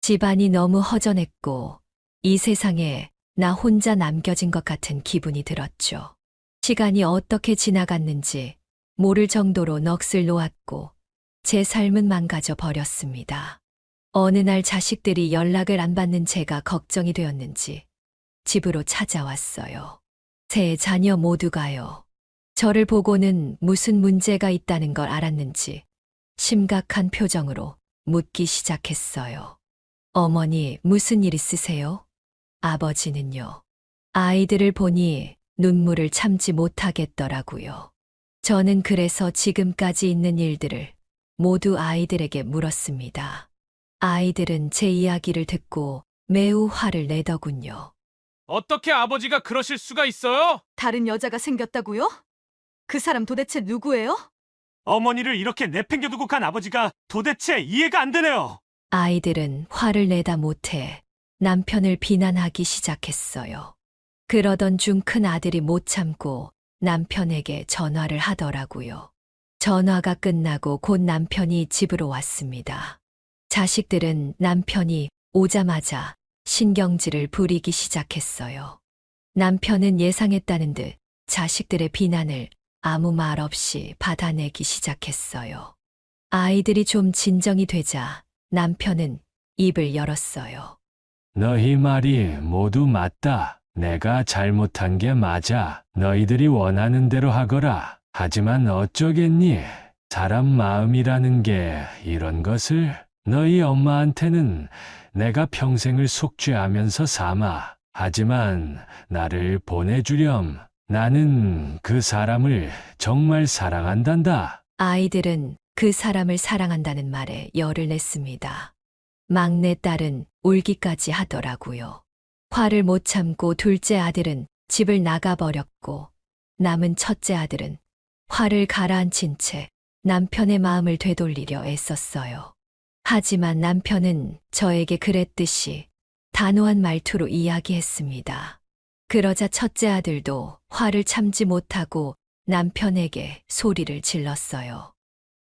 집안이 너무 허전했고 이 세상에 나 혼자 남겨진 것 같은 기분이 들었죠. 시간이 어떻게 지나갔는지 모를 정도로 넋을 놓았고 제 삶은 망가져 버렸습니다. 어느 날 자식들이 연락을 안 받는 제가 걱정이 되었는지 집으로 찾아왔어요. 세 자녀 모두가요. 저를 보고는 무슨 문제가 있다는 걸 알았는지 심각한 표정으로 묻기 시작했어요. 어머니, 무슨 일 있으세요? 아버지는요. 아이들을 보니 눈물을 참지 못하겠더라고요. 저는 그래서 지금까지 있는 일들을 모두 아이들에게 물었습니다. 아이들은 제 이야기를 듣고 매우 화를 내더군요.
어떻게 아버지가 그러실 수가 있어요?
다른 여자가 생겼다고요? 그 사람 도대체 누구예요?
어머니를 이렇게 내팽겨두고 간 아버지가 도대체 이해가 안 되네요.
아이들은 화를 내다 못해 남편을 비난하기 시작했어요. 그러던 중 큰 아들이 못 참고 남편에게 전화를 하더라고요. 전화가 끝나고 곧 남편이 집으로 왔습니다. 자식들은 남편이 오자마자 신경질을 부리기 시작했어요. 남편은 예상했다는 듯 자식들의 비난을 아무 말 없이 받아내기 시작했어요. 아이들이 좀 진정이 되자 남편은 입을 열었어요.
너희 말이 모두 맞다. 내가 잘못한 게 맞아. 너희들이 원하는 대로 하거라. 하지만 어쩌겠니? 사람 마음이라는 게 이런 것을 너희 엄마한테는 내가 평생을 속죄하면서 삼아. 하지만 나를 보내주렴. 나는 그 사람을 정말 사랑한단다.
아이들은 그 사람을 사랑한다는 말에 열을 냈습니다. 막내 딸은 울기까지 하더라고요. 화를 못 참고 둘째 아들은 집을 나가버렸고 남은 첫째 아들은 화를 가라앉힌 채 남편의 마음을 되돌리려 애썼어요. 하지만 남편은 저에게 그랬듯이 단호한 말투로 이야기했습니다. 그러자 첫째 아들도 화를 참지 못하고 남편에게 소리를 질렀어요.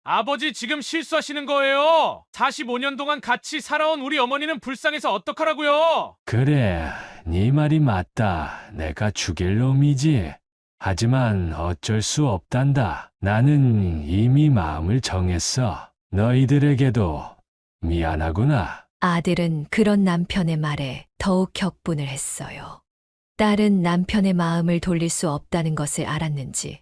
아버지 지금 실수하시는 거예요. 45년 동안 같이 살아온 우리 어머니는 불쌍해서 어떡하라고요?
그래, 네 말이 맞다. 내가 죽일 놈이지. 하지만 어쩔 수 없단다. 나는 이미 마음을 정했어. 너희들에게도 미안하구나.
아들은 그런 남편의 말에 더욱 격분을 했어요. 딸은 남편의 마음을 돌릴 수 없다는 것을 알았는지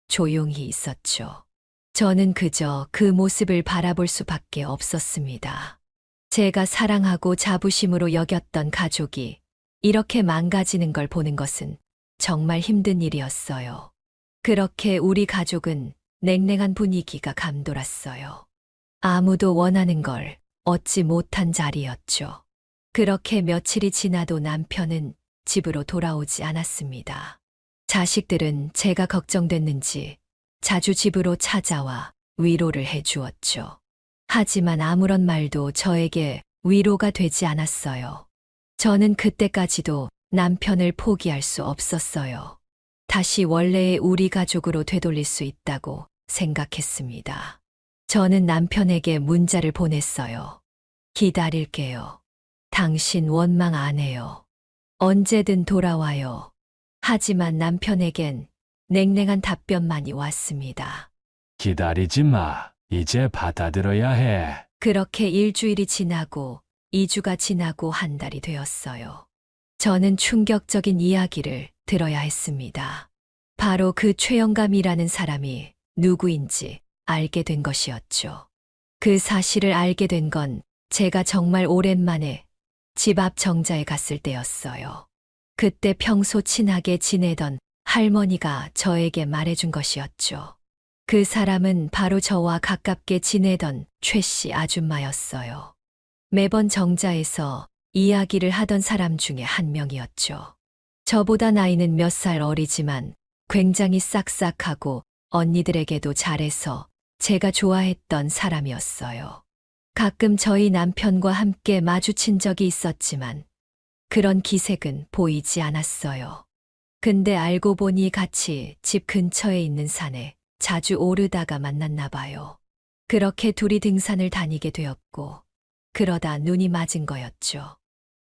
조용히 있었죠. 저는 그저 그 모습을 바라볼 수밖에 없었습니다. 제가 사랑하고 자부심으로 여겼던 가족이 이렇게 망가지는 걸 보는 것은 정말 힘든 일이었어요. 그렇게 우리 가족은 냉랭한 분위기가 감돌았어요. 아무도 원하는 걸 얻지 못한 자리였죠. 그렇게 며칠이 지나도 남편은 집으로 돌아오지 않았습니다. 자식들은 제가 걱정됐는지 자주 집으로 찾아와 위로를 해주었죠. 하지만 아무런 말도 저에게 위로가 되지 않았어요. 저는 그때까지도 남편을 포기할 수 없었어요. 다시 원래의 우리 가족으로 되돌릴 수 있다고 생각했습니다. 저는 남편에게 문자를 보냈어요. 기다릴게요. 당신 원망 안 해요. 언제든 돌아와요. 하지만 남편에겐 냉랭한 답변만이 왔습니다.
기다리지 마. 이제 받아들여야 해.
그렇게 일주일이 지나고 2주가 지나고 한 달이 되었어요. 저는 충격적인 이야기를 들어야 했습니다. 바로 그 최영감이라는 사람이 누구인지 알게 된 것이었죠. 그 사실을 알게 된 건 제가 정말 오랜만에 집 앞 정자에 갔을 때였어요. 그때 평소 친하게 지내던 할머니가 저에게 말해준 것이었죠. 그 사람은 바로 저와 가깝게 지내던 최 씨 아줌마였어요. 매번 정자에서 이야기를 하던 사람 중에 한 명이었죠. 저보다 나이는 몇 살 어리지만 굉장히 싹싹하고 언니들에게도 잘해서 제가 좋아했던 사람이었어요. 가끔 저희 남편과 함께 마주친 적이 있었지만 그런 기색은 보이지 않았어요. 근데 알고 보니 같이 집 근처에 있는 산에 자주 오르다가 만났나 봐요. 그렇게 둘이 등산을 다니게 되었고 그러다 눈이 맞은 거였죠.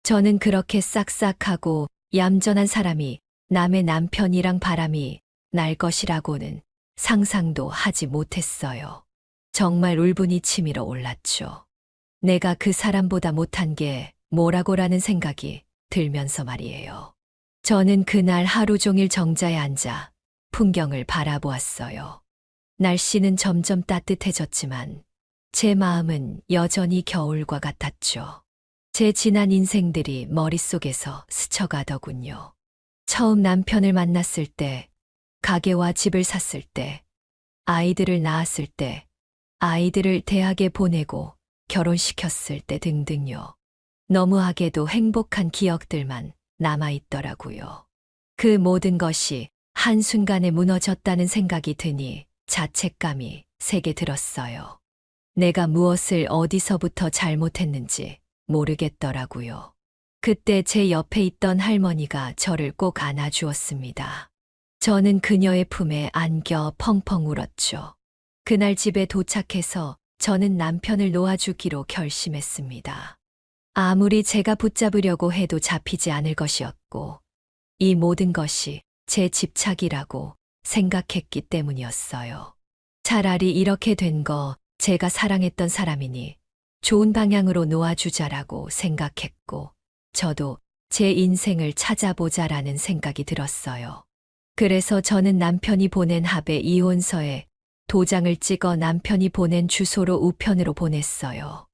저는 그렇게 싹싹하고 얌전한 사람이 남의 남편이랑 바람이 날 것이라고는 상상도 하지 못했어요. 정말 울분이 치밀어 올랐죠. 내가 그 사람보다 못한 게 뭐라고라는 생각이 들면서 말이에요. 저는 그날 하루 종일 정자에 앉아 풍경을 바라보았어요. 날씨는 점점 따뜻해졌지만 제 마음은 여전히 겨울과 같았죠. 제 지난 인생들이 머릿속에서 스쳐가더군요. 처음 남편을 만났을 때, 가게와 집을 샀을 때, 아이들을 낳았을 때, 아이들을 대학에 보내고 결혼시켰을 때 등등요. 너무하게도 행복한 기억들만 남아있더라고요. 그 모든 것이 한순간에 무너졌다는 생각이 드니 자책감이 세게 들었어요. 내가 무엇을 어디서부터 잘못했는지 모르겠더라고요. 그때 제 옆에 있던 할머니가 저를 꼭 안아주었습니다. 저는 그녀의 품에 안겨 펑펑 울었죠. 그날 집에 도착해서 저는 남편을 놓아주기로 결심했습니다. 아무리 제가 붙잡으려고 해도 잡히지 않을 것이었고, 이 모든 것이 제 집착이라고 생각했기 때문이었어요. 차라리 이렇게 된 거 제가 사랑했던 사람이니 좋은 방향으로 놓아주자라고 생각했고, 저도 제 인생을 찾아보자라는 생각이 들었어요. 그래서 저는 남편이 보낸 합의 이혼서에 도장을 찍어 남편이 보낸 주소로 우편으로 보냈어요.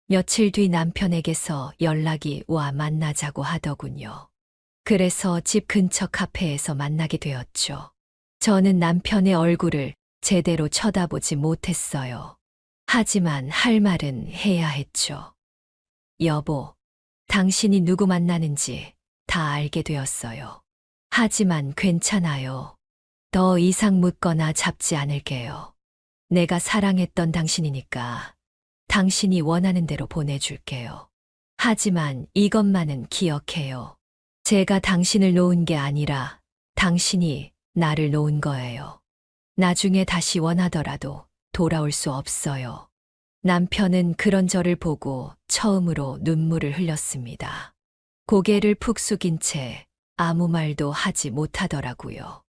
며칠 뒤 남편에게서 연락이 와 만나자고 하더군요. 그래서 집 근처 카페에서 만나게 되었죠. 저는 남편의 얼굴을 제대로 쳐다보지 못했어요. 하지만 할 말은 해야 했죠. 여보, 당신이 누구 만나는지 다 알게 되었어요. 하지만 괜찮아요. 더 이상 묻거나 잡지 않을게요. 내가 사랑했던 당신이니까 당신이 원하는 대로 보내줄게요. 하지만 이것만은 기억해요. 제가 당신을 놓은 게 아니라 당신이 나를 놓은 거예요. 나중에 다시 원하더라도 돌아올 수 없어요. 남편은 그런 저를 보고 처음으로 눈물을 흘렸습니다. 고개를 푹 숙인 채 아무 말도 하지 못하더라고요.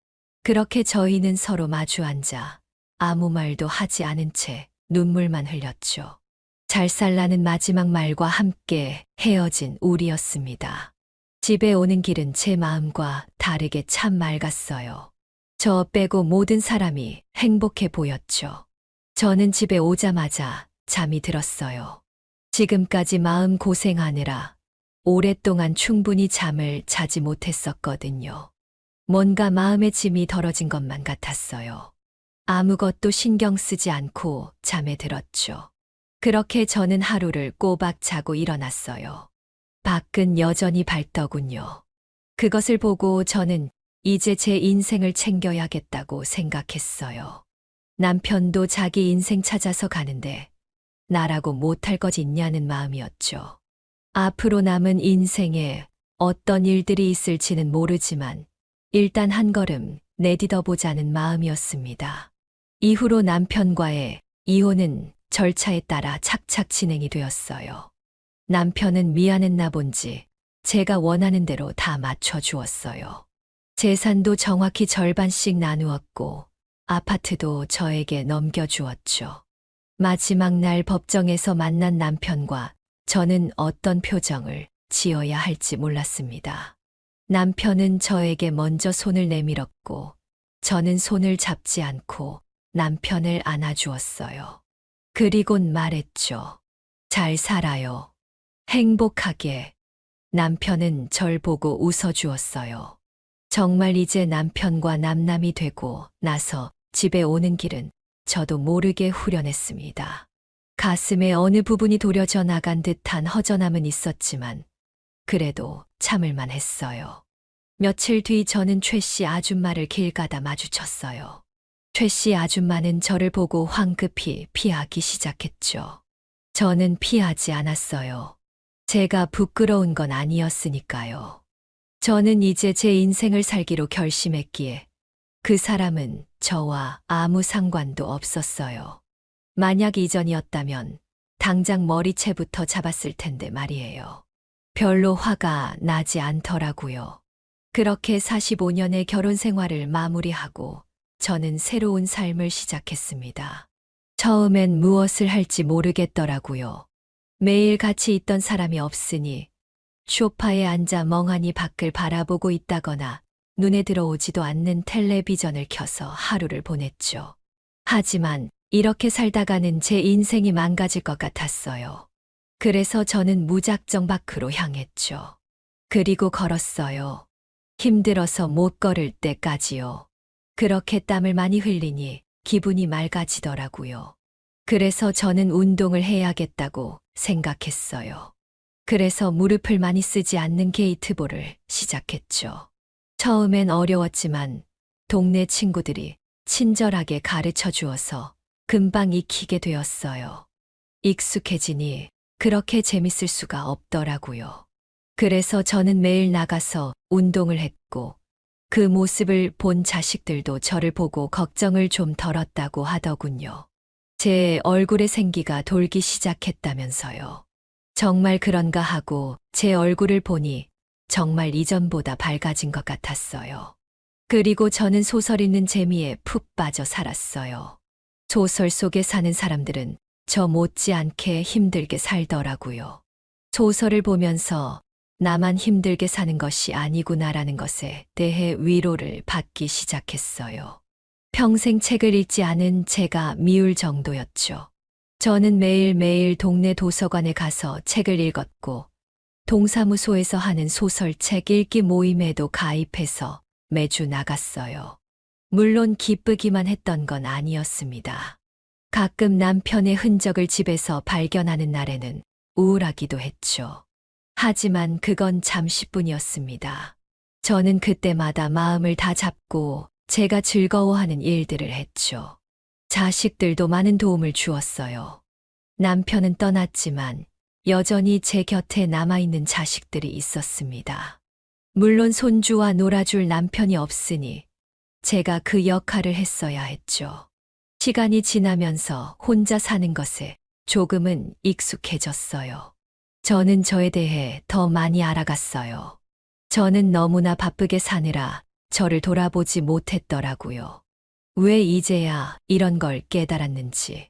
그렇게 저희는 서로 마주 앉아 아무 말도 하지 않은 채 눈물만 흘렸죠. 잘 살라는 마지막 말과 함께 헤어진 우리였습니다. 집에 오는 길은 제 마음과 다르게 참 맑았어요. 저 빼고 모든 사람이 행복해 보였죠. 저는 집에 오자마자 잠이 들었어요. 지금까지 마음 고생하느라 오랫동안 충분히 잠을 자지 못했었거든요. 뭔가 마음의 짐이 덜어진 것만 같았어요. 아무것도 신경 쓰지 않고 잠에 들었죠. 그렇게 저는 하루를 꼬박 자고 일어났어요. 밖은 여전히 밝더군요. 그것을 보고 저는 이제 제 인생을 챙겨야겠다고 생각했어요. 남편도 자기 인생 찾아서 가는데 나라고 못할 것 있냐는 마음이었죠. 앞으로 남은 인생에 어떤 일들이 있을지는 모르지만 일단 한 걸음 내딛어 보자는 마음이었습니다. 이후로 남편과의 이혼은 절차에 따라 착착 진행이 되었어요. 남편은 미안했나 본지 제가 원하는 대로 다 맞춰주었어요. 재산도 정확히 절반씩 나누었고 아파트도 저에게 넘겨주었죠. 마지막 날 법정에서 만난 남편과 저는 어떤 표정을 지어야 할지 몰랐습니다. 남편은 저에게 먼저 손을 내밀었고 저는 손을 잡지 않고 남편을 안아주었어요. 그리곤 말했죠. 잘 살아요. 행복하게. 남편은 절 보고 웃어주었어요. 정말 이제 남편과 남남이 되고 나서 집에 오는 길은 저도 모르게 후련했습니다. 가슴에 어느 부분이 도려져 나간 듯한 허전함은 있었지만 그래도 참을만 했어요. 며칠 뒤 저는 최 씨 아줌마를 길 가다 마주쳤어요. 최 씨 아줌마는 저를 보고 황급히 피하기 시작했죠. 저는 피하지 않았어요. 제가 부끄러운 건 아니었으니까요. 저는 이제 제 인생을 살기로 결심했기에 그 사람은 저와 아무 상관도 없었어요. 만약 이전이었다면 당장 머리채부터 잡았을 텐데 말이에요. 별로 화가 나지 않더라고요. 그렇게 45년의 결혼 생활을 마무리하고 저는 새로운 삶을 시작했습니다. 처음엔 무엇을 할지 모르겠더라고요. 매일 같이 있던 사람이 없으니 소파에 앉아 멍하니 밖을 바라보고 있다거나 눈에 들어오지도 않는 텔레비전을 켜서 하루를 보냈죠. 하지만 이렇게 살다가는 제 인생이 망가질 것 같았어요. 그래서 저는 무작정 밖으로 향했죠. 그리고 걸었어요. 힘들어서 못 걸을 때까지요. 그렇게 땀을 많이 흘리니 기분이 맑아지더라고요. 그래서 저는 운동을 해야겠다고 생각했어요. 그래서 무릎을 많이 쓰지 않는 게이트볼을 시작했죠. 처음엔 어려웠지만 동네 친구들이 친절하게 가르쳐 주어서 금방 익히게 되었어요. 익숙해지니 그렇게 재밌을 수가 없더라고요. 그래서 저는 매일 나가서 운동을 했고 그 모습을 본 자식들도 저를 보고 걱정을 좀 덜었다고 하더군요. 제 얼굴에 생기가 돌기 시작했다면서요. 정말 그런가 하고 제 얼굴을 보니 정말 이전보다 밝아진 것 같았어요. 그리고 저는 소설 읽는 재미에 푹 빠져 살았어요. 소설 속에 사는 사람들은 저 못지않게 힘들게 살더라고요. 소설을 보면서 나만 힘들게 사는 것이 아니구나라는 것에 대해 위로를 받기 시작했어요. 평생 책을 읽지 않은 제가 미울 정도였죠. 저는 매일매일 동네 도서관에 가서 책을 읽었고 동사무소에서 하는 소설책 읽기 모임에도 가입해서 매주 나갔어요. 물론 기쁘기만 했던 건 아니었습니다. 가끔 남편의 흔적을 집에서 발견하는 날에는 우울하기도 했죠. 하지만 그건 잠시뿐이었습니다. 저는 그때마다 마음을 다 잡고 제가 즐거워하는 일들을 했죠. 자식들도 많은 도움을 주었어요. 남편은 떠났지만 여전히 제 곁에 남아있는 자식들이 있었습니다. 물론 손주와 놀아줄 남편이 없으니 제가 그 역할을 했어야 했죠. 시간이 지나면서 혼자 사는 것에 조금은 익숙해졌어요. 저는 저에 대해 더 많이 알아갔어요. 저는 너무나 바쁘게 사느라 저를 돌아보지 못했더라고요. 왜 이제야 이런 걸 깨달았는지.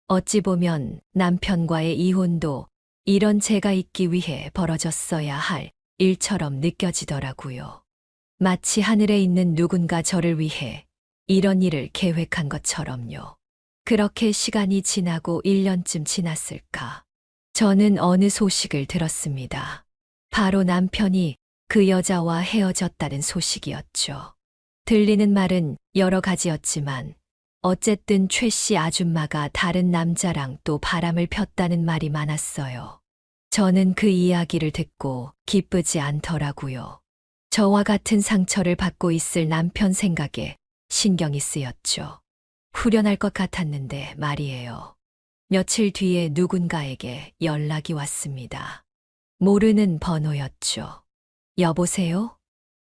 어찌 보면 남편과의 이혼도 이런 제가 있기 위해 벌어졌어야 할 일처럼 느껴지더라고요. 마치 하늘에 있는 누군가 저를 위해 이런 일을 계획한 것처럼요. 그렇게 시간이 지나고 1년쯤 지났을까. 저는 어느 소식을 들었습니다. 바로 남편이 그 여자와 헤어졌다는 소식이었죠. 들리는 말은 여러 가지였지만 어쨌든 최 씨 아줌마가 다른 남자랑 또 바람을 폈다는 말이 많았어요. 저는 그 이야기를 듣고 기쁘지 않더라고요. 저와 같은 상처를 받고 있을 남편 생각에 신경이 쓰였죠. 후련할 것 같았는데 말이에요. 며칠 뒤에 누군가에게 연락이 왔습니다. 모르는 번호였죠. 여보세요?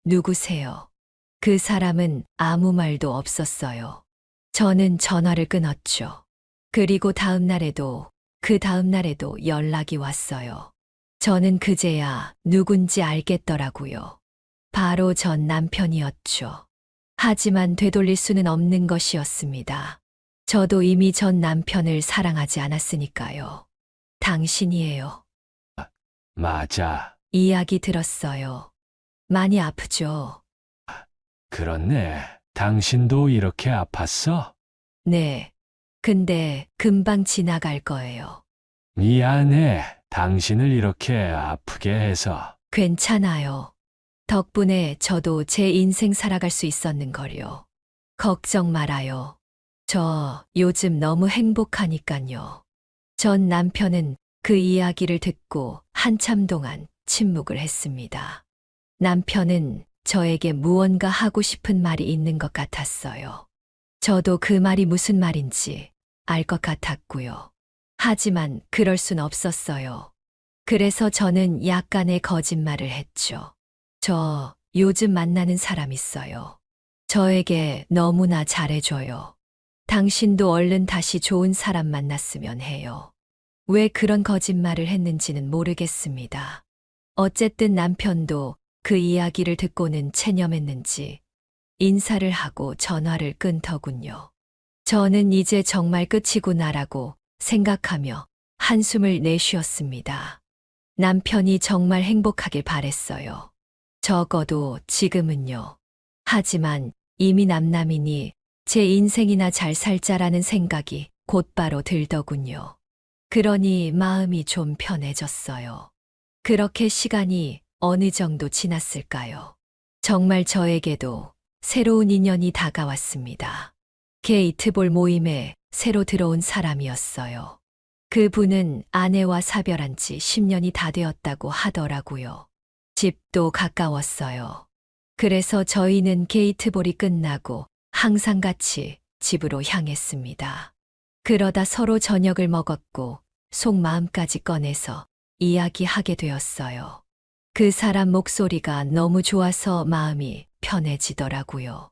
누구세요? 그 사람은 아무 말도 없었어요. 저는 전화를 끊었죠. 그리고 다음 날에도 그 다음 날에도 연락이 왔어요. 저는 그제야 누군지 알겠더라고요. 바로 전 남편이었죠. 하지만 되돌릴 수는 없는 것이었습니다. 저도 이미 전 남편을 사랑하지 않았으니까요. 당신이에요.
맞아.
이야기 들었어요. 많이 아프죠?
그렇네. 당신도 이렇게 아팠어?
네. 근데 금방 지나갈 거예요.
미안해. 당신을 이렇게 아프게 해서.
괜찮아요. 덕분에 저도 제 인생 살아갈 수 있었는걸요. 걱정 말아요. 저 요즘 너무 행복하니깐요. 전 남편은 그 이야기를 듣고 한참 동안 침묵을 했습니다. 남편은 저에게 무언가 하고 싶은 말이 있는 것 같았어요. 저도 그 말이 무슨 말인지 알 것 같았고요. 하지만 그럴 순 없었어요. 그래서 저는 약간의 거짓말을 했죠. 저 요즘 만나는 사람 있어요. 저에게 너무나 잘해줘요. 당신도 얼른 다시 좋은 사람 만났으면 해요. 왜 그런 거짓말을 했는지는 모르겠습니다. 어쨌든 남편도 그 이야기를 듣고는 체념했는지 인사를 하고 전화를 끊더군요. 저는 이제 정말 끝이구나라고 생각하며 한숨을 내쉬었습니다. 남편이 정말 행복하길 바랬어요. 적어도 지금은요. 하지만 이미 남남이니 제 인생이나 잘 살자라는 생각이 곧바로 들더군요. 그러니 마음이 좀 편해졌어요. 그렇게 시간이 어느 정도 지났을까요? 정말 저에게도 새로운 인연이 다가왔습니다. 게이트볼 모임에 새로 들어온 사람이었어요. 그분은 아내와 사별한 지 10년이 다 되었다고 하더라고요. 집도 가까웠어요. 그래서 저희는 게이트볼이 끝나고 항상 같이 집으로 향했습니다. 그러다 서로 저녁을 먹었고 속마음까지 꺼내서 이야기하게 되었어요. 그 사람 목소리가 너무 좋아서 마음이 편해지더라고요.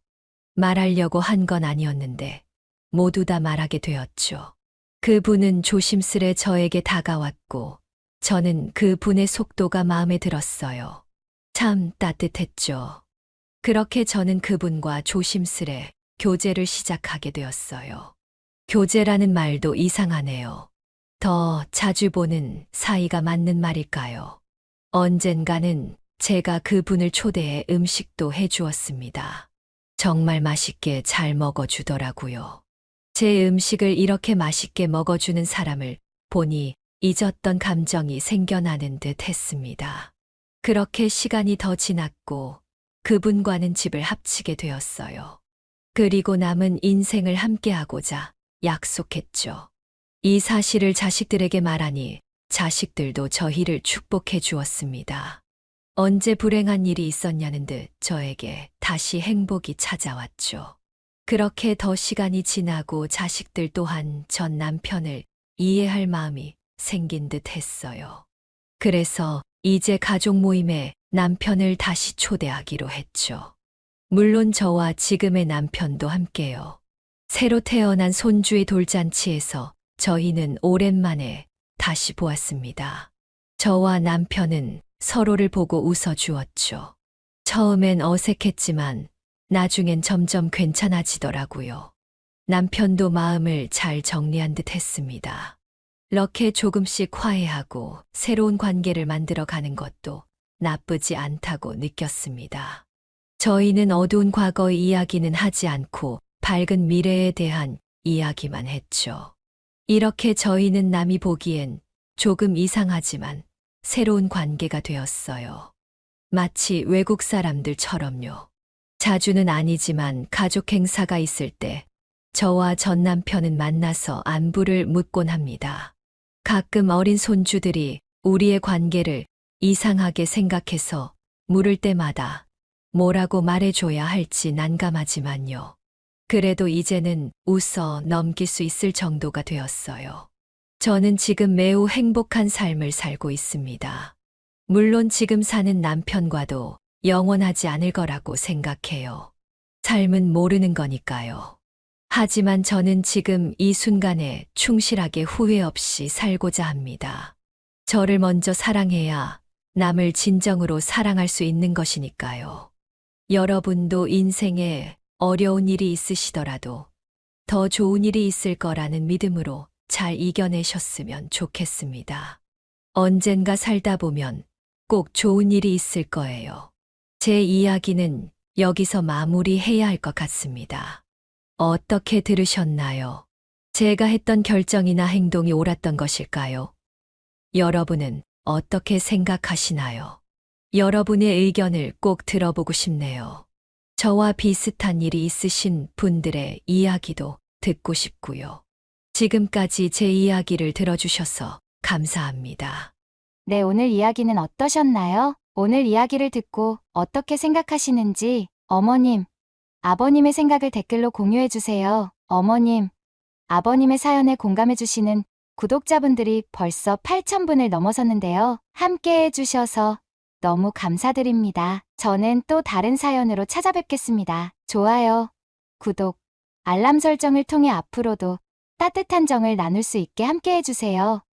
말하려고 한 건 아니었는데 모두 다 말하게 되었죠. 그분은 조심스레 저에게 다가왔고 저는 그분의 속도가 마음에 들었어요. 참 따뜻했죠. 그렇게 저는 그분과 조심스레 교제를 시작하게 되었어요. 교제라는 말도 이상하네요. 더 자주 보는 사이가 맞는 말일까요? 언젠가는 제가 그분을 초대해 음식도 해주었습니다. 정말 맛있게 잘 먹어주더라고요. 제 음식을 이렇게 맛있게 먹어주는 사람을 보니 잊었던 감정이 생겨나는 듯 했습니다. 그렇게 시간이 더 지났고 그분과는 집을 합치게 되었어요. 그리고 남은 인생을 함께하고자 약속했죠. 이 사실을 자식들에게 말하니 자식들도 저희를 축복해 주었습니다. 언제 불행한 일이 있었냐는 듯 저에게 다시 행복이 찾아왔죠. 그렇게 더 시간이 지나고 자식들 또한 전 남편을 이해할 마음이 생긴 듯 했어요. 그래서 이제 가족 모임에 남편을 다시 초대하기로 했죠. 물론 저와 지금의 남편도 함께요. 새로 태어난 손주의 돌잔치에서 저희는 오랜만에 다시 보았습니다. 저와 남편은 서로를 보고 웃어주었죠. 처음엔 어색했지만 나중엔 점점 괜찮아지더라고요. 남편도 마음을 잘 정리한 듯 했습니다. 이렇게 조금씩 화해하고 새로운 관계를 만들어 가는 것도 나쁘지 않다고 느꼈습니다. 저희는 어두운 과거의 이야기는 하지 않고 밝은 미래에 대한 이야기만 했죠. 이렇게 저희는 남이 보기엔 조금 이상하지만 새로운 관계가 되었어요. 마치 외국 사람들처럼요. 자주는 아니지만 가족 행사가 있을 때 저와 전 남편은 만나서 안부를 묻곤 합니다. 가끔 어린 손주들이 우리의 관계를 이상하게 생각해서 물을 때마다 뭐라고 말해줘야 할지 난감하지만요. 그래도 이제는 웃어 넘길 수 있을 정도가 되었어요. 저는 지금 매우 행복한 삶을 살고 있습니다. 물론 지금 사는 남편과도 영원하지 않을 거라고 생각해요. 삶은 모르는 거니까요. 하지만 저는 지금 이 순간에 충실하게 후회 없이 살고자 합니다. 저를 먼저 사랑해야 남을 진정으로 사랑할 수 있는 것이니까요. 여러분도 인생에 어려운 일이 있으시더라도 더 좋은 일이 있을 거라는 믿음으로 잘 이겨내셨으면 좋겠습니다. 언젠가 살다 보면 꼭 좋은 일이 있을 거예요. 제 이야기는 여기서 마무리해야 할 것 같습니다. 어떻게 들으셨나요? 제가 했던 결정이나 행동이 옳았던 것일까요? 여러분은 어떻게 생각하시나요? 여러분의 의견을 꼭 들어보고 싶네요. 저와 비슷한 일이 있으신 분들의 이야기도 듣고 싶고요. 지금까지 제 이야기를 들어주셔서 감사합니다.
네, 오늘 이야기는 어떠셨나요? 오늘 이야기를 듣고 어떻게 생각하시는지 어머님, 아버님의 생각을 댓글로 공유해주세요. 어머님, 아버님의 사연에 공감해주시는 구독자분들이 벌써 8,000분을 넘어섰는데요. 함께 해주셔서 너무 감사드립니다. 저는 또 다른 사연으로 찾아뵙겠습니다. 좋아요, 구독, 알람 설정을 통해 앞으로도 따뜻한 정을 나눌 수 있게 함께 해주세요.